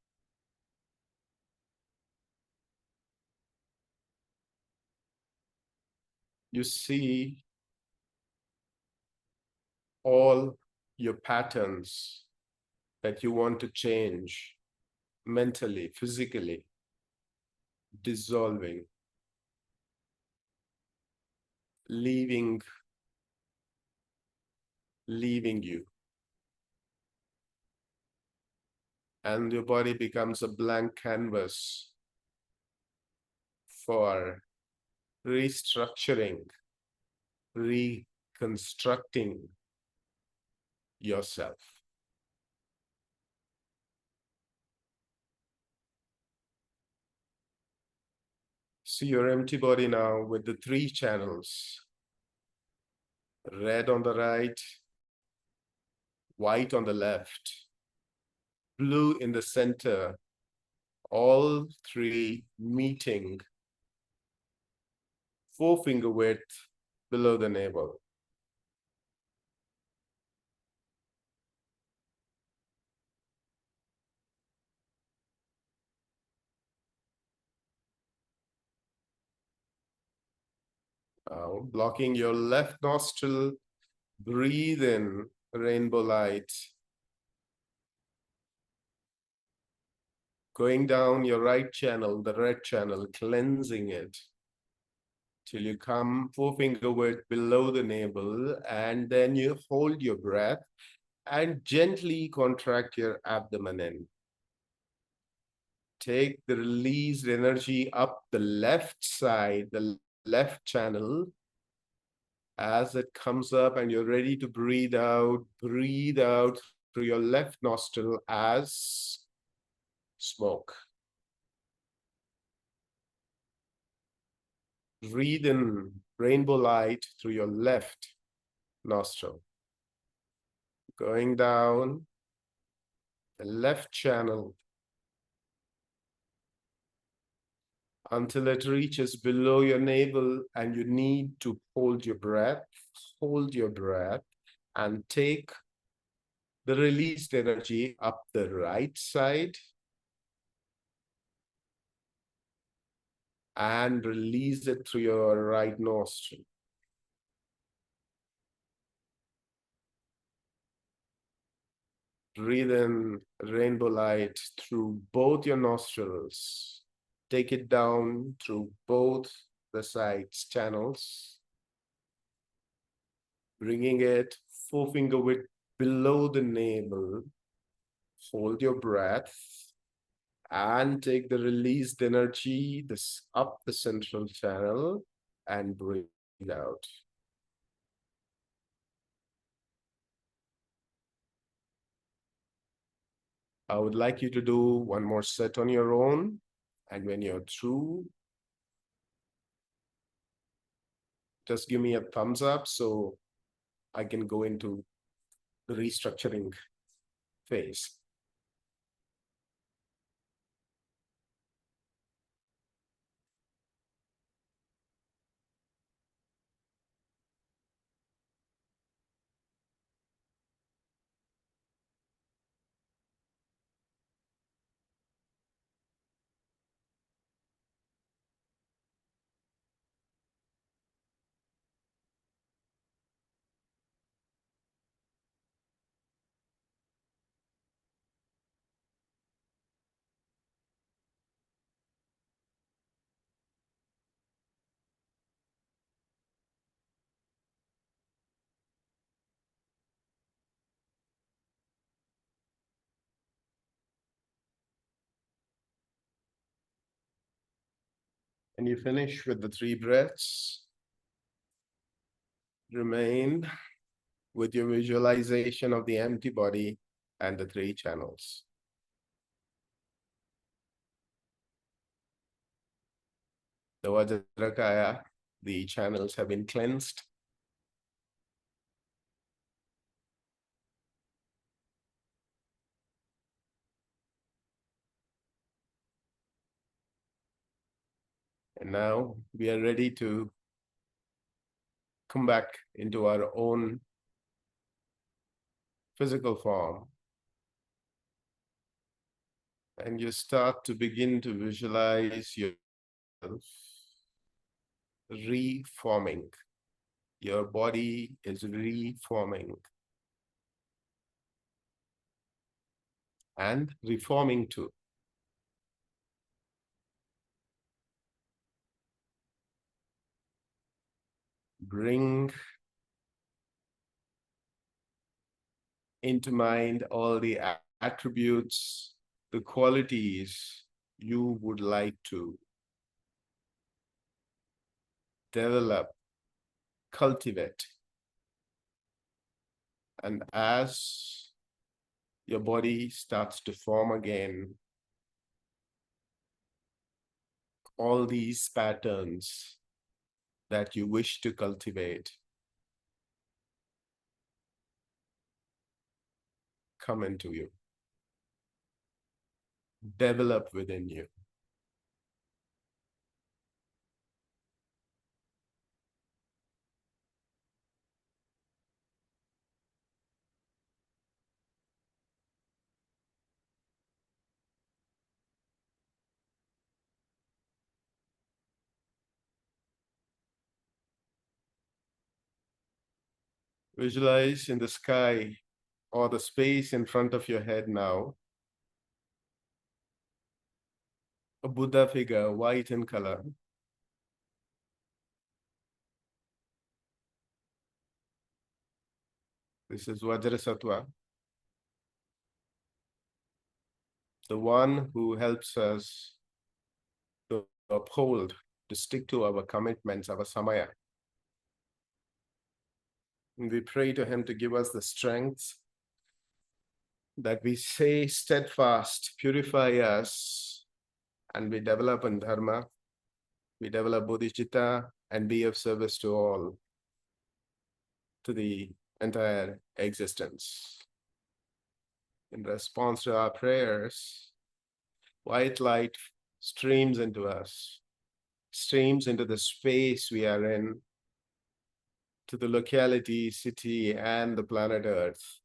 You see all your patterns that you want to change mentally, physically, dissolving, leaving you. And your body becomes a blank canvas for restructuring, reconstructing yourself. See your empty body now with the 3 channels: red on the right, white on the left, blue in the center, all 3 meeting 4-finger width below the navel. Now, blocking your left nostril, breathe in rainbow light. Going down your right channel, the red channel, cleansing it till you come 4-finger width below the navel, and then you hold your breath and gently contract your abdomen in. Take the released energy up the left side, the left channel. As it comes up and you're ready to breathe out through your left nostril as smoke. Breathe in rainbow light through your left nostril. Going down the left channel until it reaches below your navel, and you need to hold your breath. Hold your breath and take the released energy up the right side and release it through your right nostril. Breathe in rainbow light through both your nostrils. Take it down through both the sides channels, bringing it 4-finger width below the navel. Hold your breath and take the released energy up the central channel and breathe out. I would like you to do one more set on your own, and when you're through, just give me a thumbs up so I can go into the restructuring phase. And you finish with the 3 breaths. Remain with your visualization of the empty body and the 3 channels. The Vajrakaya, the channels have been cleansed. And now we are ready to come back into our own physical form. And you start to begin to visualize yourself reforming. Your body is reforming. and reforming too. Bring into mind all the attributes, the qualities you would like to develop, cultivate. And as your body starts to form again, all these patterns that you wish to cultivate come into you, develop within you. Visualize in the sky or the space in front of your head now a Buddha figure, white in color. This is Vajrasattva, the one who helps us to uphold, to stick to our commitments, our samaya. And we pray to him to give us the strength that we stay steadfast, purify us, and we develop in dharma, we develop bodhicitta, and be of service to all, to the entire existence. In response to our prayers, white light streams into us, streams into the space we are in, to the locality, city, and the planet Earth.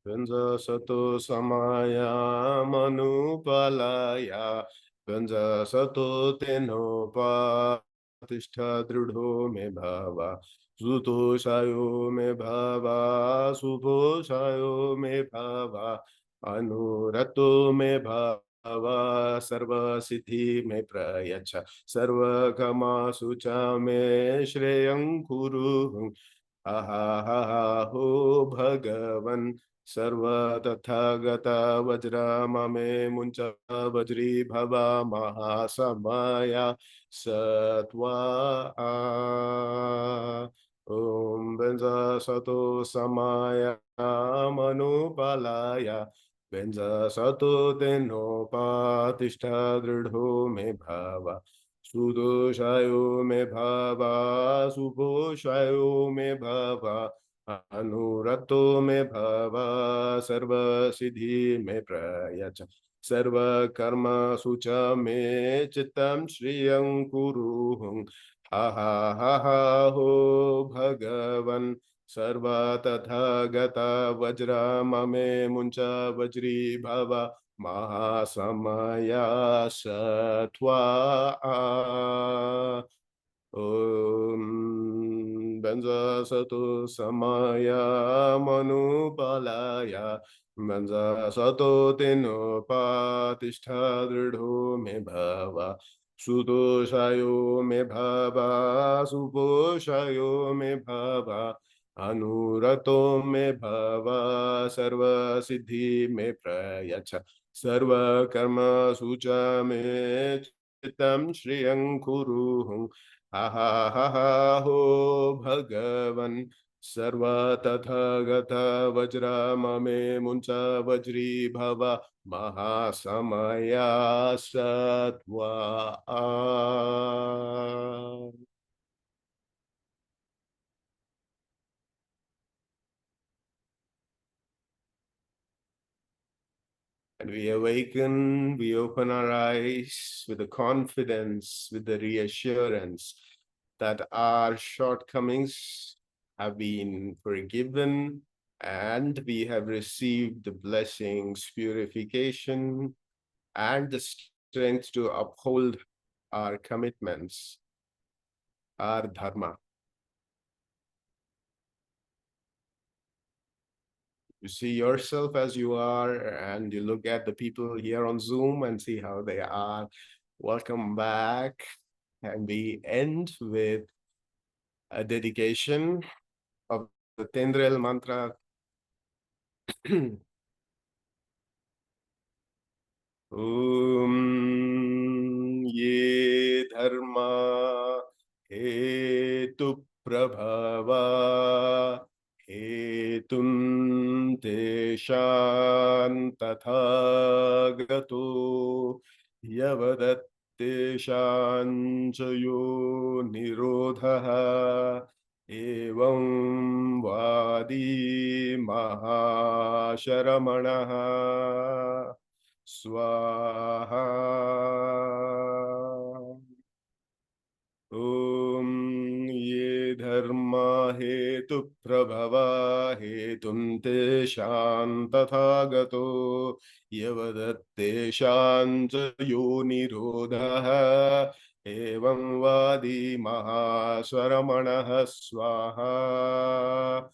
Ganja sato samaya manupalaya Ganja sato tenopa Tishtha dridho me bhava Suto sayo me bhava Subho sayo me bhava Anurato me bhava Sarva siddhi me prayacha Sarva kama sucha me shreyam kuru Aha ho Bhagavan Sarva tathagata vajra mame muncha vajri bhava mahasamaya satva Om Benza Sato Samaya Manupalaya Benza Sato Tenopa Tishtha Dridho Me Bhava Sudoshayo Me Bhava Subhoshayo Me Bhava Anurato Me Bhava Sarva Siddhi Me Prayacha Sarva Karma Sucha Me Chittam Shriyam Kuruhum Ha ha ha ha ho Bhagavan Sarva tathagata vajra mame muncha vajri bhava mahasamaya satva Om Benza Sato Samaya Manupalaya Benza Sato Tenopa Tishtha Dridho Me Bhava Sudoshayo Me Bhava Subhoshayo Me Bhava Anurato Me Bhava Sarva Siddhi Me Prayacha Sarva Karma Sucha Me Chittam Shriyam Kuruhum Ha ha ha ha ho Bhagavan Sarva tathagata vajra mame muncha vajri bhava mahasamaya satva And we awaken, we open our eyes with the confidence, with the reassurance that our shortcomings have been forgiven, and we have received the blessings, purification, and the strength to uphold our commitments, our dharma. You see yourself as you are, and you look at the people here on Zoom and see how they are. Welcome back. And we end with a dedication of the Tendril mantra. Ye dharma hetu prabhava hetum teshan tathagato yavadat chayo nirodha evam vadi mahasharamanaha Swaha. Ye dharma hetu prabhava hetum teshan tathagato yavadat teshan yo nirodha evam vadi mahaswaramanaha swaha.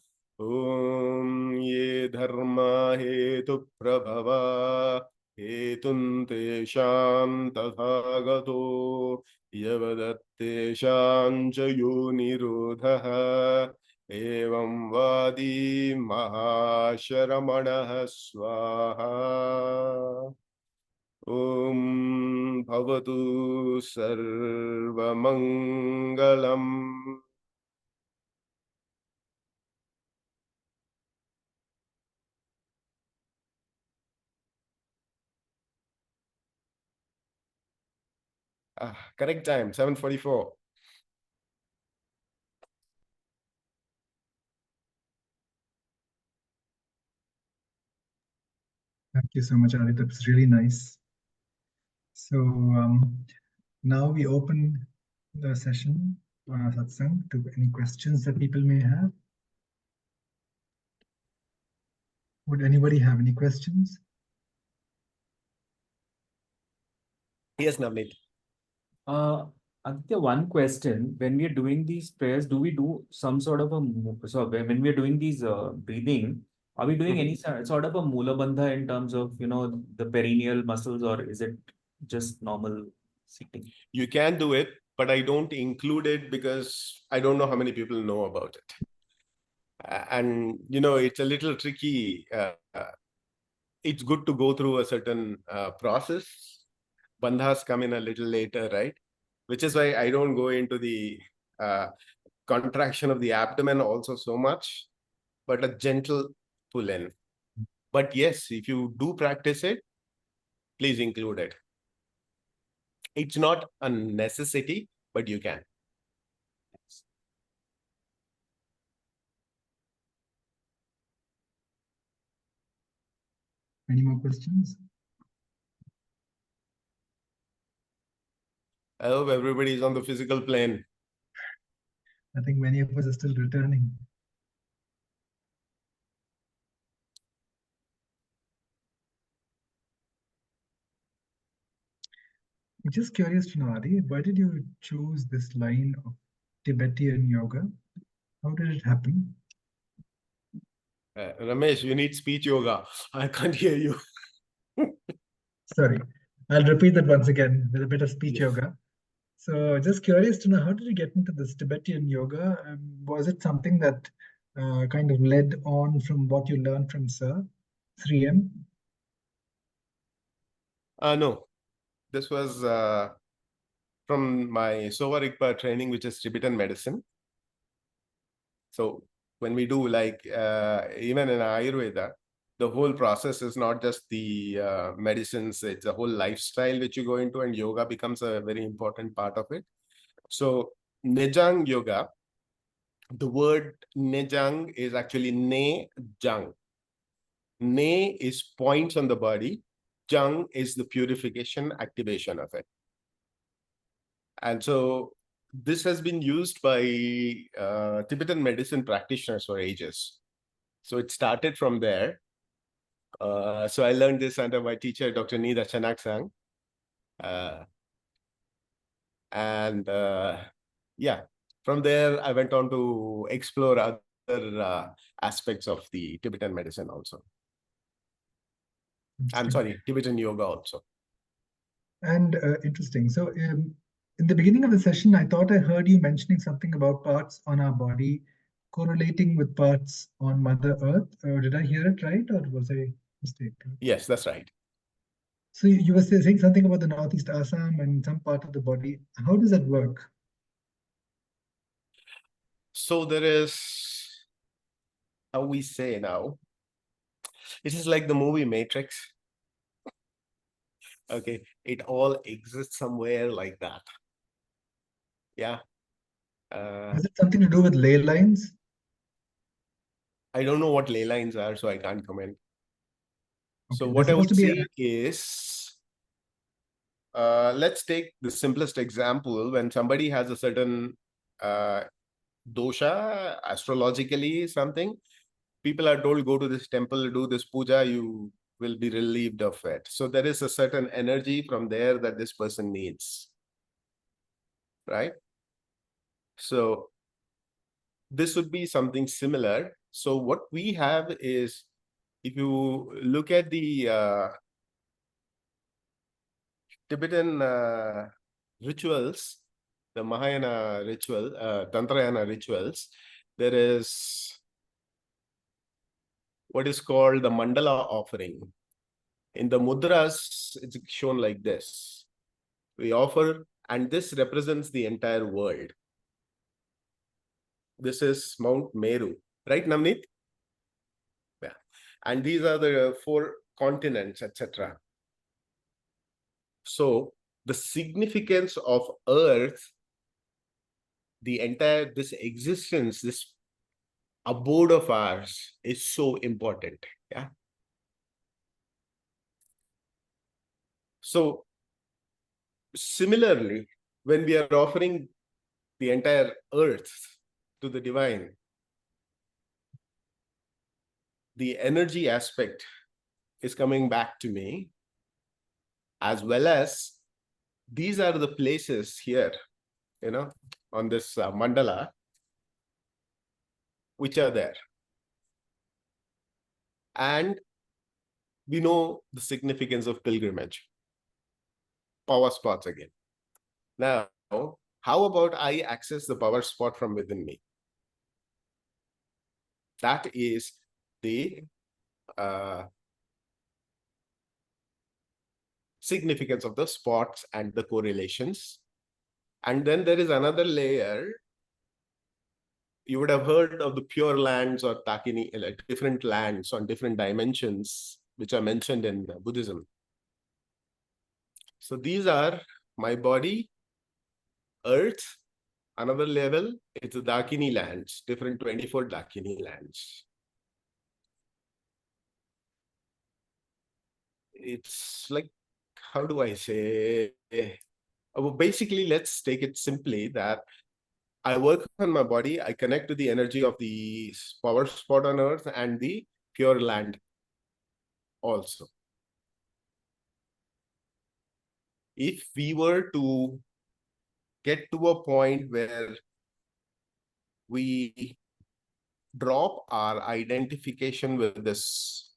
Ye dharma hetu prabhava hetum teshan tathagato yavadat teshan yo nirodha evam vadi mahasharamanaha swaha. Bhavatu sarvamangalam. Correct time, 7:44. Thank you so much, Aditya. That was really nice. So now we open the session on our satsang to any questions that people may have. Would anybody have any questions? Yes, Navneet. Aditya, one question. When we are doing these prayers, do we do some sort of a, so when we are doing these breathing, are we doing any sort of a mula bandha in terms of, the perineal muscles, or is it just normal seating? You can do it, but I don't include it because I don't know how many people know about it. And, it's a little tricky. It's good to go through a certain process. Bandhas come in a little later, right? Which is why I don't go into the contraction of the abdomen also so much, but a gentle pull in. But yes, if you do practice it, please include it. It's not a necessity, but you can. Any more questions? I hope everybody is on the physical plane. I think many of us are still returning. I'm just curious to know, Adi, why did you choose this line of Tibetan yoga? How did it happen? Ramesh, you need speech yoga. I can't hear you. Sorry, I'll repeat that once again with a bit of speech Yes. yoga. So just curious to know, how did you get into this Tibetan yoga? Was it something that kind of led on from what you learned from Sir 3M? No, this was from my Sowa Rigpa training, which is Tibetan medicine. So when we do even in Ayurveda, the whole process is not just the medicines, it's a whole lifestyle which you go into, and yoga becomes a very important part of it. So Nejang yoga, the word Nejang is actually Ne-jang. Ne is points on the body. Jang is the purification, activation of it. And so this has been used by Tibetan medicine practitioners for ages. So it started from there. So I learned this under my teacher, Dr. Satsang. And yeah, from there, I went on to explore other aspects of the Tibetan medicine also. I'm sorry, Tibetan yoga also. And interesting. So in the beginning of the session, I thought I heard you mentioning something about parts on our body correlating with parts on Mother Earth. Did I hear it right, or was I mistaken? Yes, that's right. So you were saying something about the Northeast Assam and some part of the body. How does that work? So there is, how we say now, it is like the movie Matrix. Okay, it all exists somewhere like that. Yeah. Is it something to do with ley lines? I don't know what ley lines are, so I can't comment. So Okay, what I supposed would to be say is, let's take the simplest example. When somebody has a certain dosha, astrologically something, people are told, go to this temple, do this puja, you will be relieved of it. So there is a certain energy from there that this person needs, right? So this would be something similar. So what we have is, if you look at the Tibetan rituals, the Mahayana ritual, Tantrayana rituals, there is what is called the mandala offering. In the mudras, it's shown like this. We offer, and this represents the entire world. This is Mount Meru, right, Navneet? Yeah. And these are the 4 continents, etc. So the significance of Earth, the entire, this existence, this abode of ours is so important. Yeah. So similarly, when we are offering the entire earth to the divine, the energy aspect is coming back to me, as well as these are the places here, you know, on this mandala, which are there. And we know the significance of pilgrimage, power spots again. Now, how about I access the power spot from within me? That is the significance of the spots and the correlations. And then there is another layer. You would have heard of the pure lands or Takini, like different lands on different dimensions, which are mentioned in Buddhism. So these are my body, earth, another level, it's the Dakini lands, different 24 Dakini lands. It's like, how do I say? Basically, let's take it simply that I work on my body, I connect to the energy of the power spot on earth and the pure land also. If we were to get to a point where we drop our identification with this,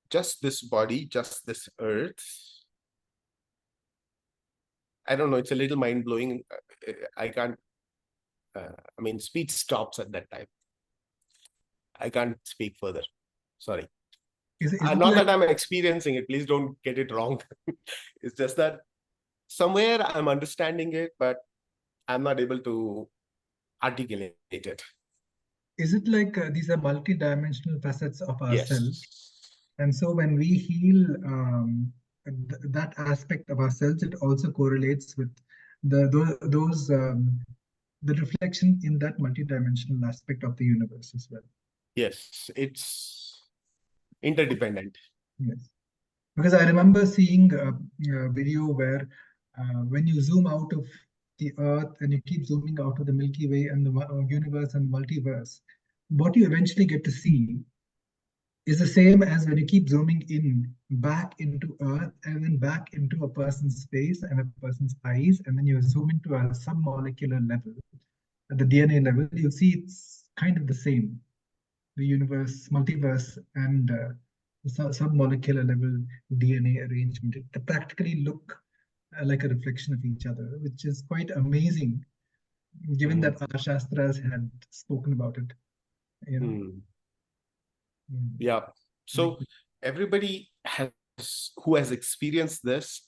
just this body, just this earth, I don't know, it's a little mind-blowing. I can't, I mean, speech stops at that time. I can't speak further. Sorry. Is it Not like, that I'm experiencing it, please don't get it wrong. It's just that somewhere I'm understanding it, but I'm not able to articulate it. is it like these are multi-dimensional facets of ourselves? Yes. And so when we heal that aspect of ourselves, it also correlates with the reflection in that multi-dimensional aspect of the universe as well. Yes, it's interdependent. Yes, because I remember seeing a video where when you zoom out of the Earth and you keep zooming out of the Milky Way and the universe and multiverse, what you eventually get to see is the same as when you keep zooming in back into Earth and then back into a person's face and a person's eyes, and then you zoom into a submolecular level, at the DNA level, you'll see it's kind of the same. The universe, multiverse, and the submolecular level DNA arrangement. They practically look like a reflection of each other, which is quite amazing, given that our Shastras had spoken about it. You know? Yeah. So everybody who has experienced this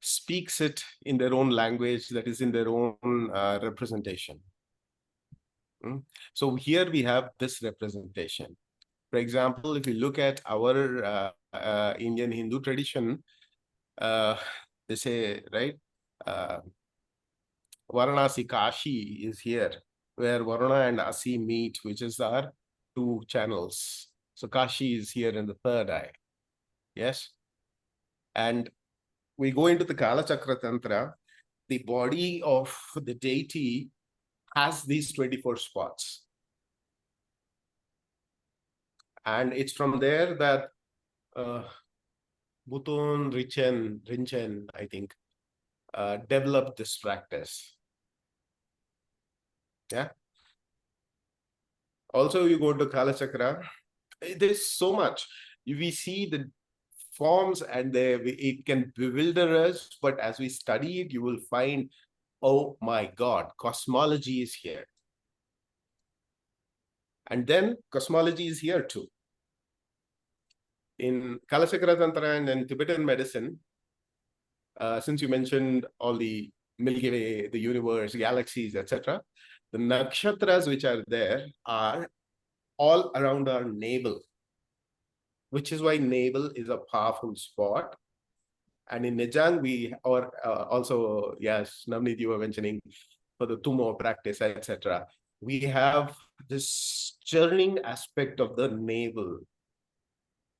speaks it in their own language, that is in their own representation. So here we have this representation. For example, if you look at our Indian Hindu tradition, they say, right, Varanasi Kashi is here, where Varuna and Asi meet, which is our two channels. So Kashi is here in the third eye. Yes. And we go into the Kala Chakra Tantra, the body of the deity has these 24 spots. And it's from there that Butun Rinchen, I think, developed this practice. Yeah. Also, you go to Kala Chakra, there's so much. We see the forms and it can bewilder us, but as we study it, you will find, oh my God, cosmology is here. And then cosmology is here too. In Kala Chakra Tantra and in Tibetan medicine, since you mentioned all the Milky Way, the universe, galaxies, etc., the nakshatras which are there are all around our navel, which is why navel is a powerful spot. And in Nejang, also, yes, Navneet, you were mentioning for the Tumo practice, etc., we have this churning aspect of the navel,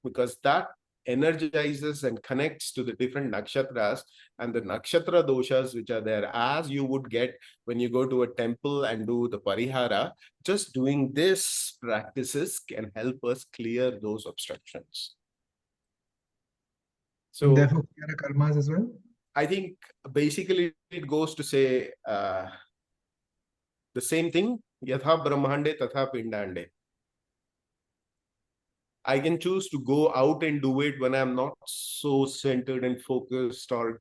because that energizes and connects to the different nakshatras and the nakshatra doshas which are there, as you would get when you go to a temple and do the parihara. Just doing this practices can help us clear those obstructions. So and therefore, karmas as well? I think basically it goes to say the same thing, yatha brahmande tatha pindande. I can choose to go out and do it when I'm not so centered and focused, or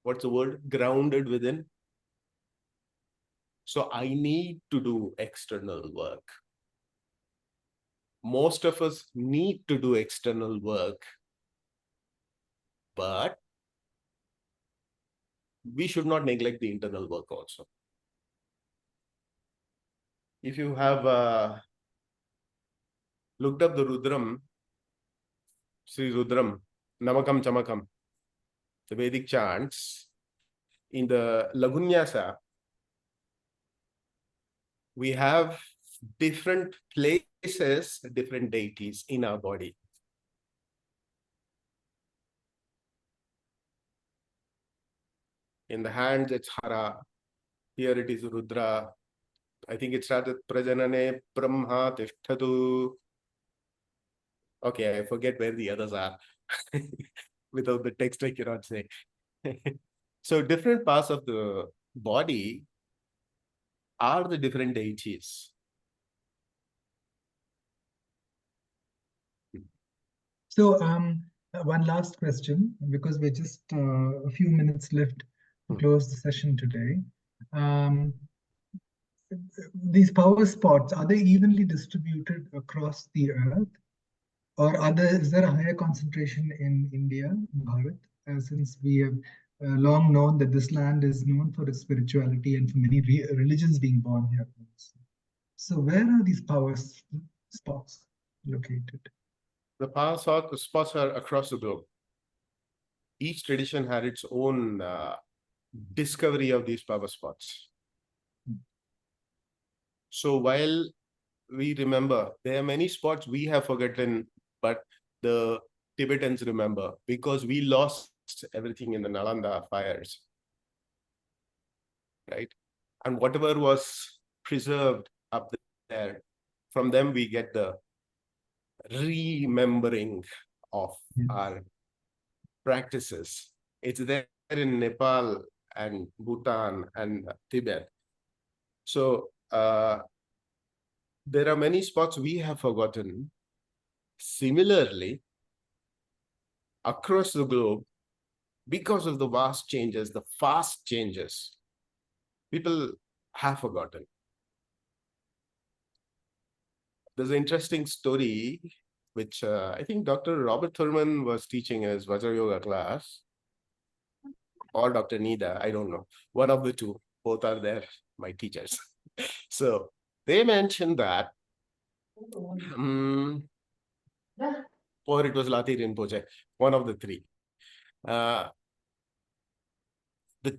what's the word, grounded within. So I need to do external work. Most of us need to do external work, but we should not neglect the internal work also. If you have looked up the Rudram, Sri Rudram, Namakam Chamakam, the Vedic chants, in the Lagunyasa, we have different places, different deities in our body. In the hands, it's Hara. Here it is Rudra. I think it started Prajanane Brahma Tishtadu. Okay, I forget where the others are. Without the text, I cannot say. So different parts of the body are the different deities. So, one last question, because we're just a few minutes left to close the session today. These power spots, are they evenly distributed across the earth? Or is there a higher concentration in India, in Bharat, since we have long known that this land is known for its spirituality and for many religions being born here? So where are these power spots located? The power spots are across the globe. Each tradition had its own discovery of these power spots. So while we remember, there are many spots we have forgotten, but the Tibetans remember, because we lost everything in the Nalanda fires. right? And whatever was preserved up there, from them we get the remembering of our practices. It's there in Nepal and Bhutan and Tibet. So there are many spots we have forgotten. Similarly, across the globe, because of the vast changes, the fast changes, people have forgotten. There's an interesting story which I think Dr. Robert Thurman was teaching in his Vajra Yoga class, or Dr. Nida, I don't know. One of the two, both are there, my teachers. So they mentioned that, or it was Lati Rinpoche, one of the three. The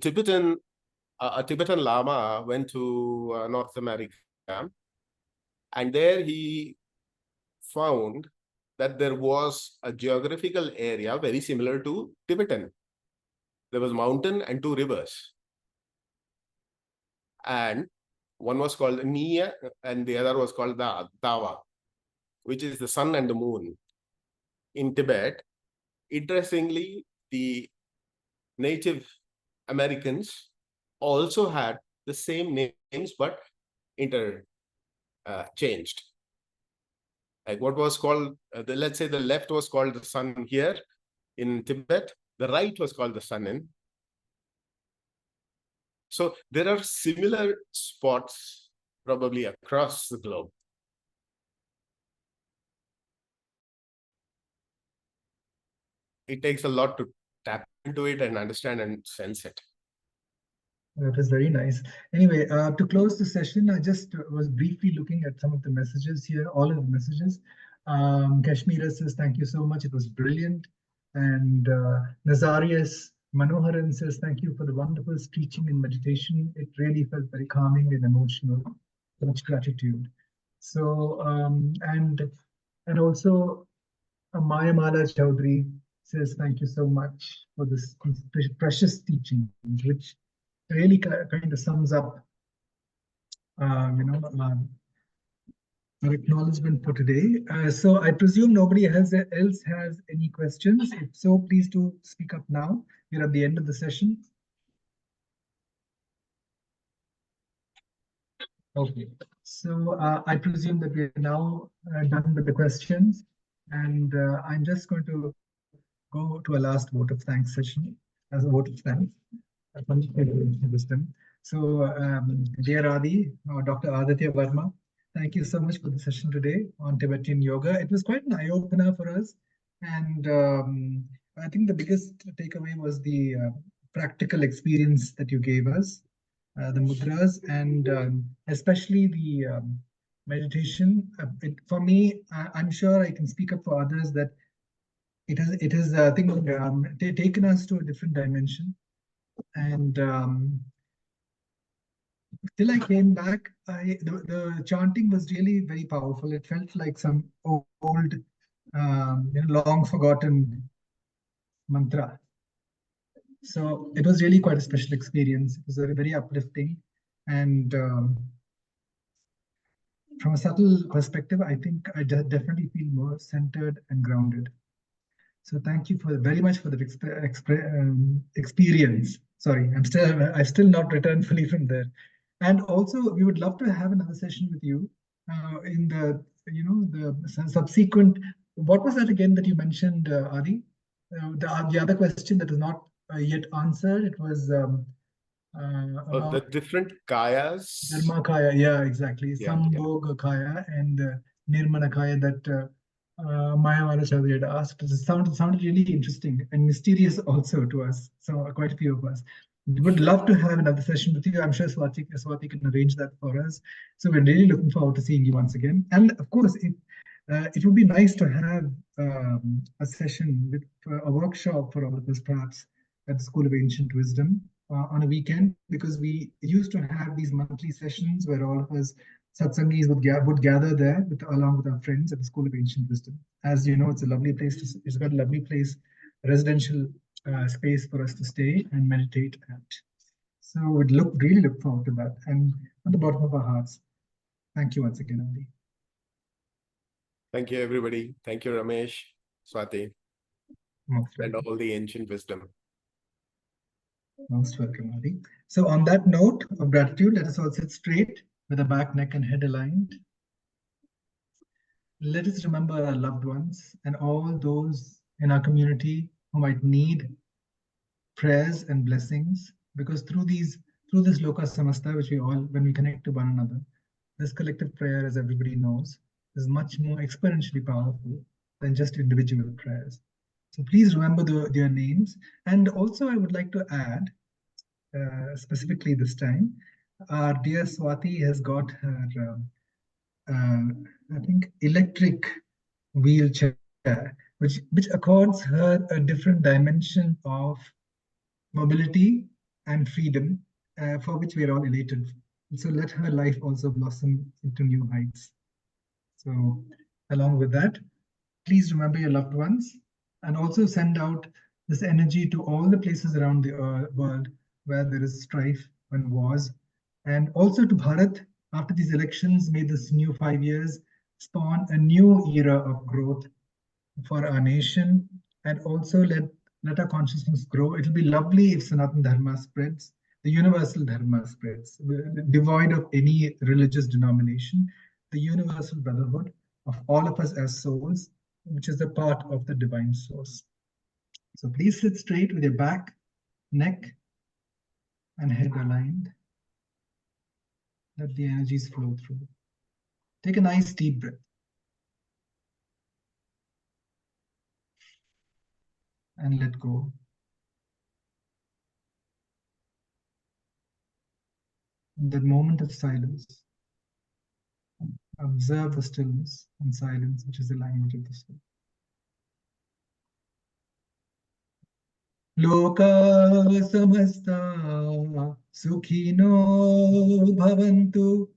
Tibetan, a Tibetan Lama went to North America, and there he found that there was a geographical area very similar to Tibetan. There was mountain and two rivers. And one was called Nia and the other was called the Dawa, which is the sun and the moon. In Tibet, interestingly, the Native Americans also had the same names, but changed. Like what was called, let's say the left was called the sun here in Tibet, the right was called the sun in. So there are similar spots probably across the globe. It takes a lot to tap into it and understand and sense it. That is very nice. Anyway, to close the session, I just was briefly looking at some of the messages here, all of the messages. Kashmira says, thank you so much. It was brilliant. And Nazarius Manoharan says, thank you for the wonderful teaching and meditation. It really felt very calming and emotional. Much gratitude. So, and also Mayamala Chaudhary says, thank you so much for this precious teaching, which really kind of sums up, our acknowledgement for today. So I presume nobody else has any questions. If so, please do speak up now. We're at the end of the session. Okay, so I presume that we're now done with the questions, and I'm just going to go to a last vote of thanks session as a vote of thanks. Wisdom. So, dear Adi, Dr. Aditya Verma, thank you so much for the session today on Tibetan yoga. It was quite an eye-opener for us. And I think the biggest takeaway was the practical experience that you gave us, the mudras, and especially the meditation. For me, I'm sure I can speak up for others that it has I think, taken us to a different dimension. And till I came back, the chanting was really very powerful. It felt like some old, long forgotten mantra. So it was really quite a special experience. It was very, very uplifting. And from a subtle perspective, I think I definitely feel more centered and grounded. So thank you very much for the experience. Sorry, I've still not returned fully from there. And also, we would love to have another session with you in the subsequent. What was that again that you mentioned, Adi? The other question that is not yet answered. It was about the different kayas. Dharmakaya, yeah, exactly. Yeah, Sambhoga Kaya and Nirmana Kaya that Mayawala Chaudhary had asked. It sounded really interesting and mysterious also to us. So quite a few of us. We would love to have another session with you. I'm sure Swati can arrange that for us. So we're really looking forward to seeing you once again. And of course, it would be nice to have a session with a workshop for all of us, perhaps at the School of Ancient Wisdom on a weekend, because we used to have these monthly sessions where all of us satsangis would gather there along with our friends at the School of Ancient Wisdom. As you know, it's a lovely place. It's got a lovely place, residential space for us to stay and meditate at. So we'd really look forward to that. And at the bottom of our hearts, thank you once again, Adi. Thank you, everybody. Thank you, Ramesh, Swati, Most and welcome. all the ancient wisdom. Most welcome, Adi. So on that note of gratitude, let us all sit straight with the back, neck, and head aligned. Let us remember our loved ones and all those in our community who might need prayers and blessings, because through this Loka Samasta, which we all, when we connect to one another, this collective prayer, as everybody knows, is much more exponentially powerful than just individual prayers. So please remember their names. And also I would like to add, specifically this time, our dear Swati has got her, I think, electric wheelchair, which accords her a different dimension of mobility and freedom, for which we are all elated. So let her life also blossom into new heights. So along with that, please remember your loved ones and also send out this energy to all the places around the world where there is strife and wars. And also to Bharat, after these elections, may this new 5 years spawn a new era of growth for our nation, and also let our consciousness grow. It'll be lovely if Sanatana Dharma spreads, the universal Dharma spreads, devoid of any religious denomination, the universal brotherhood of all of us as souls, which is a part of the divine source. So please sit straight with your back, neck, and head aligned. Let the energies flow through. Take a nice deep breath. And let go. In that moment of silence, observe the stillness and silence, which is the language of the soul. Loka samasta sukhino bhavantu.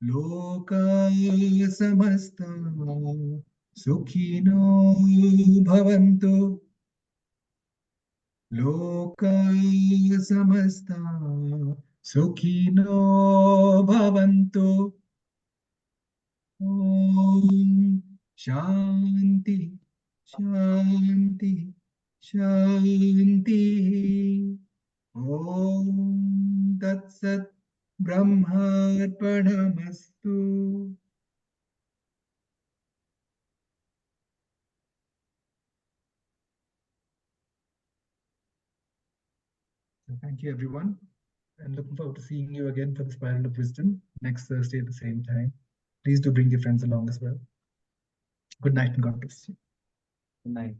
Loka samasta sukhino bhavantu. Loka samasta sukhino bhavantu. Om Shanti, Shanti, Shanti. Om Tat Sat Brahmarpanamastu. Thank you, everyone. And looking forward to seeing you again for the Spiral of Wisdom next Thursday at the same time. Please do bring your friends along as well. Good night and God bless you. Good night.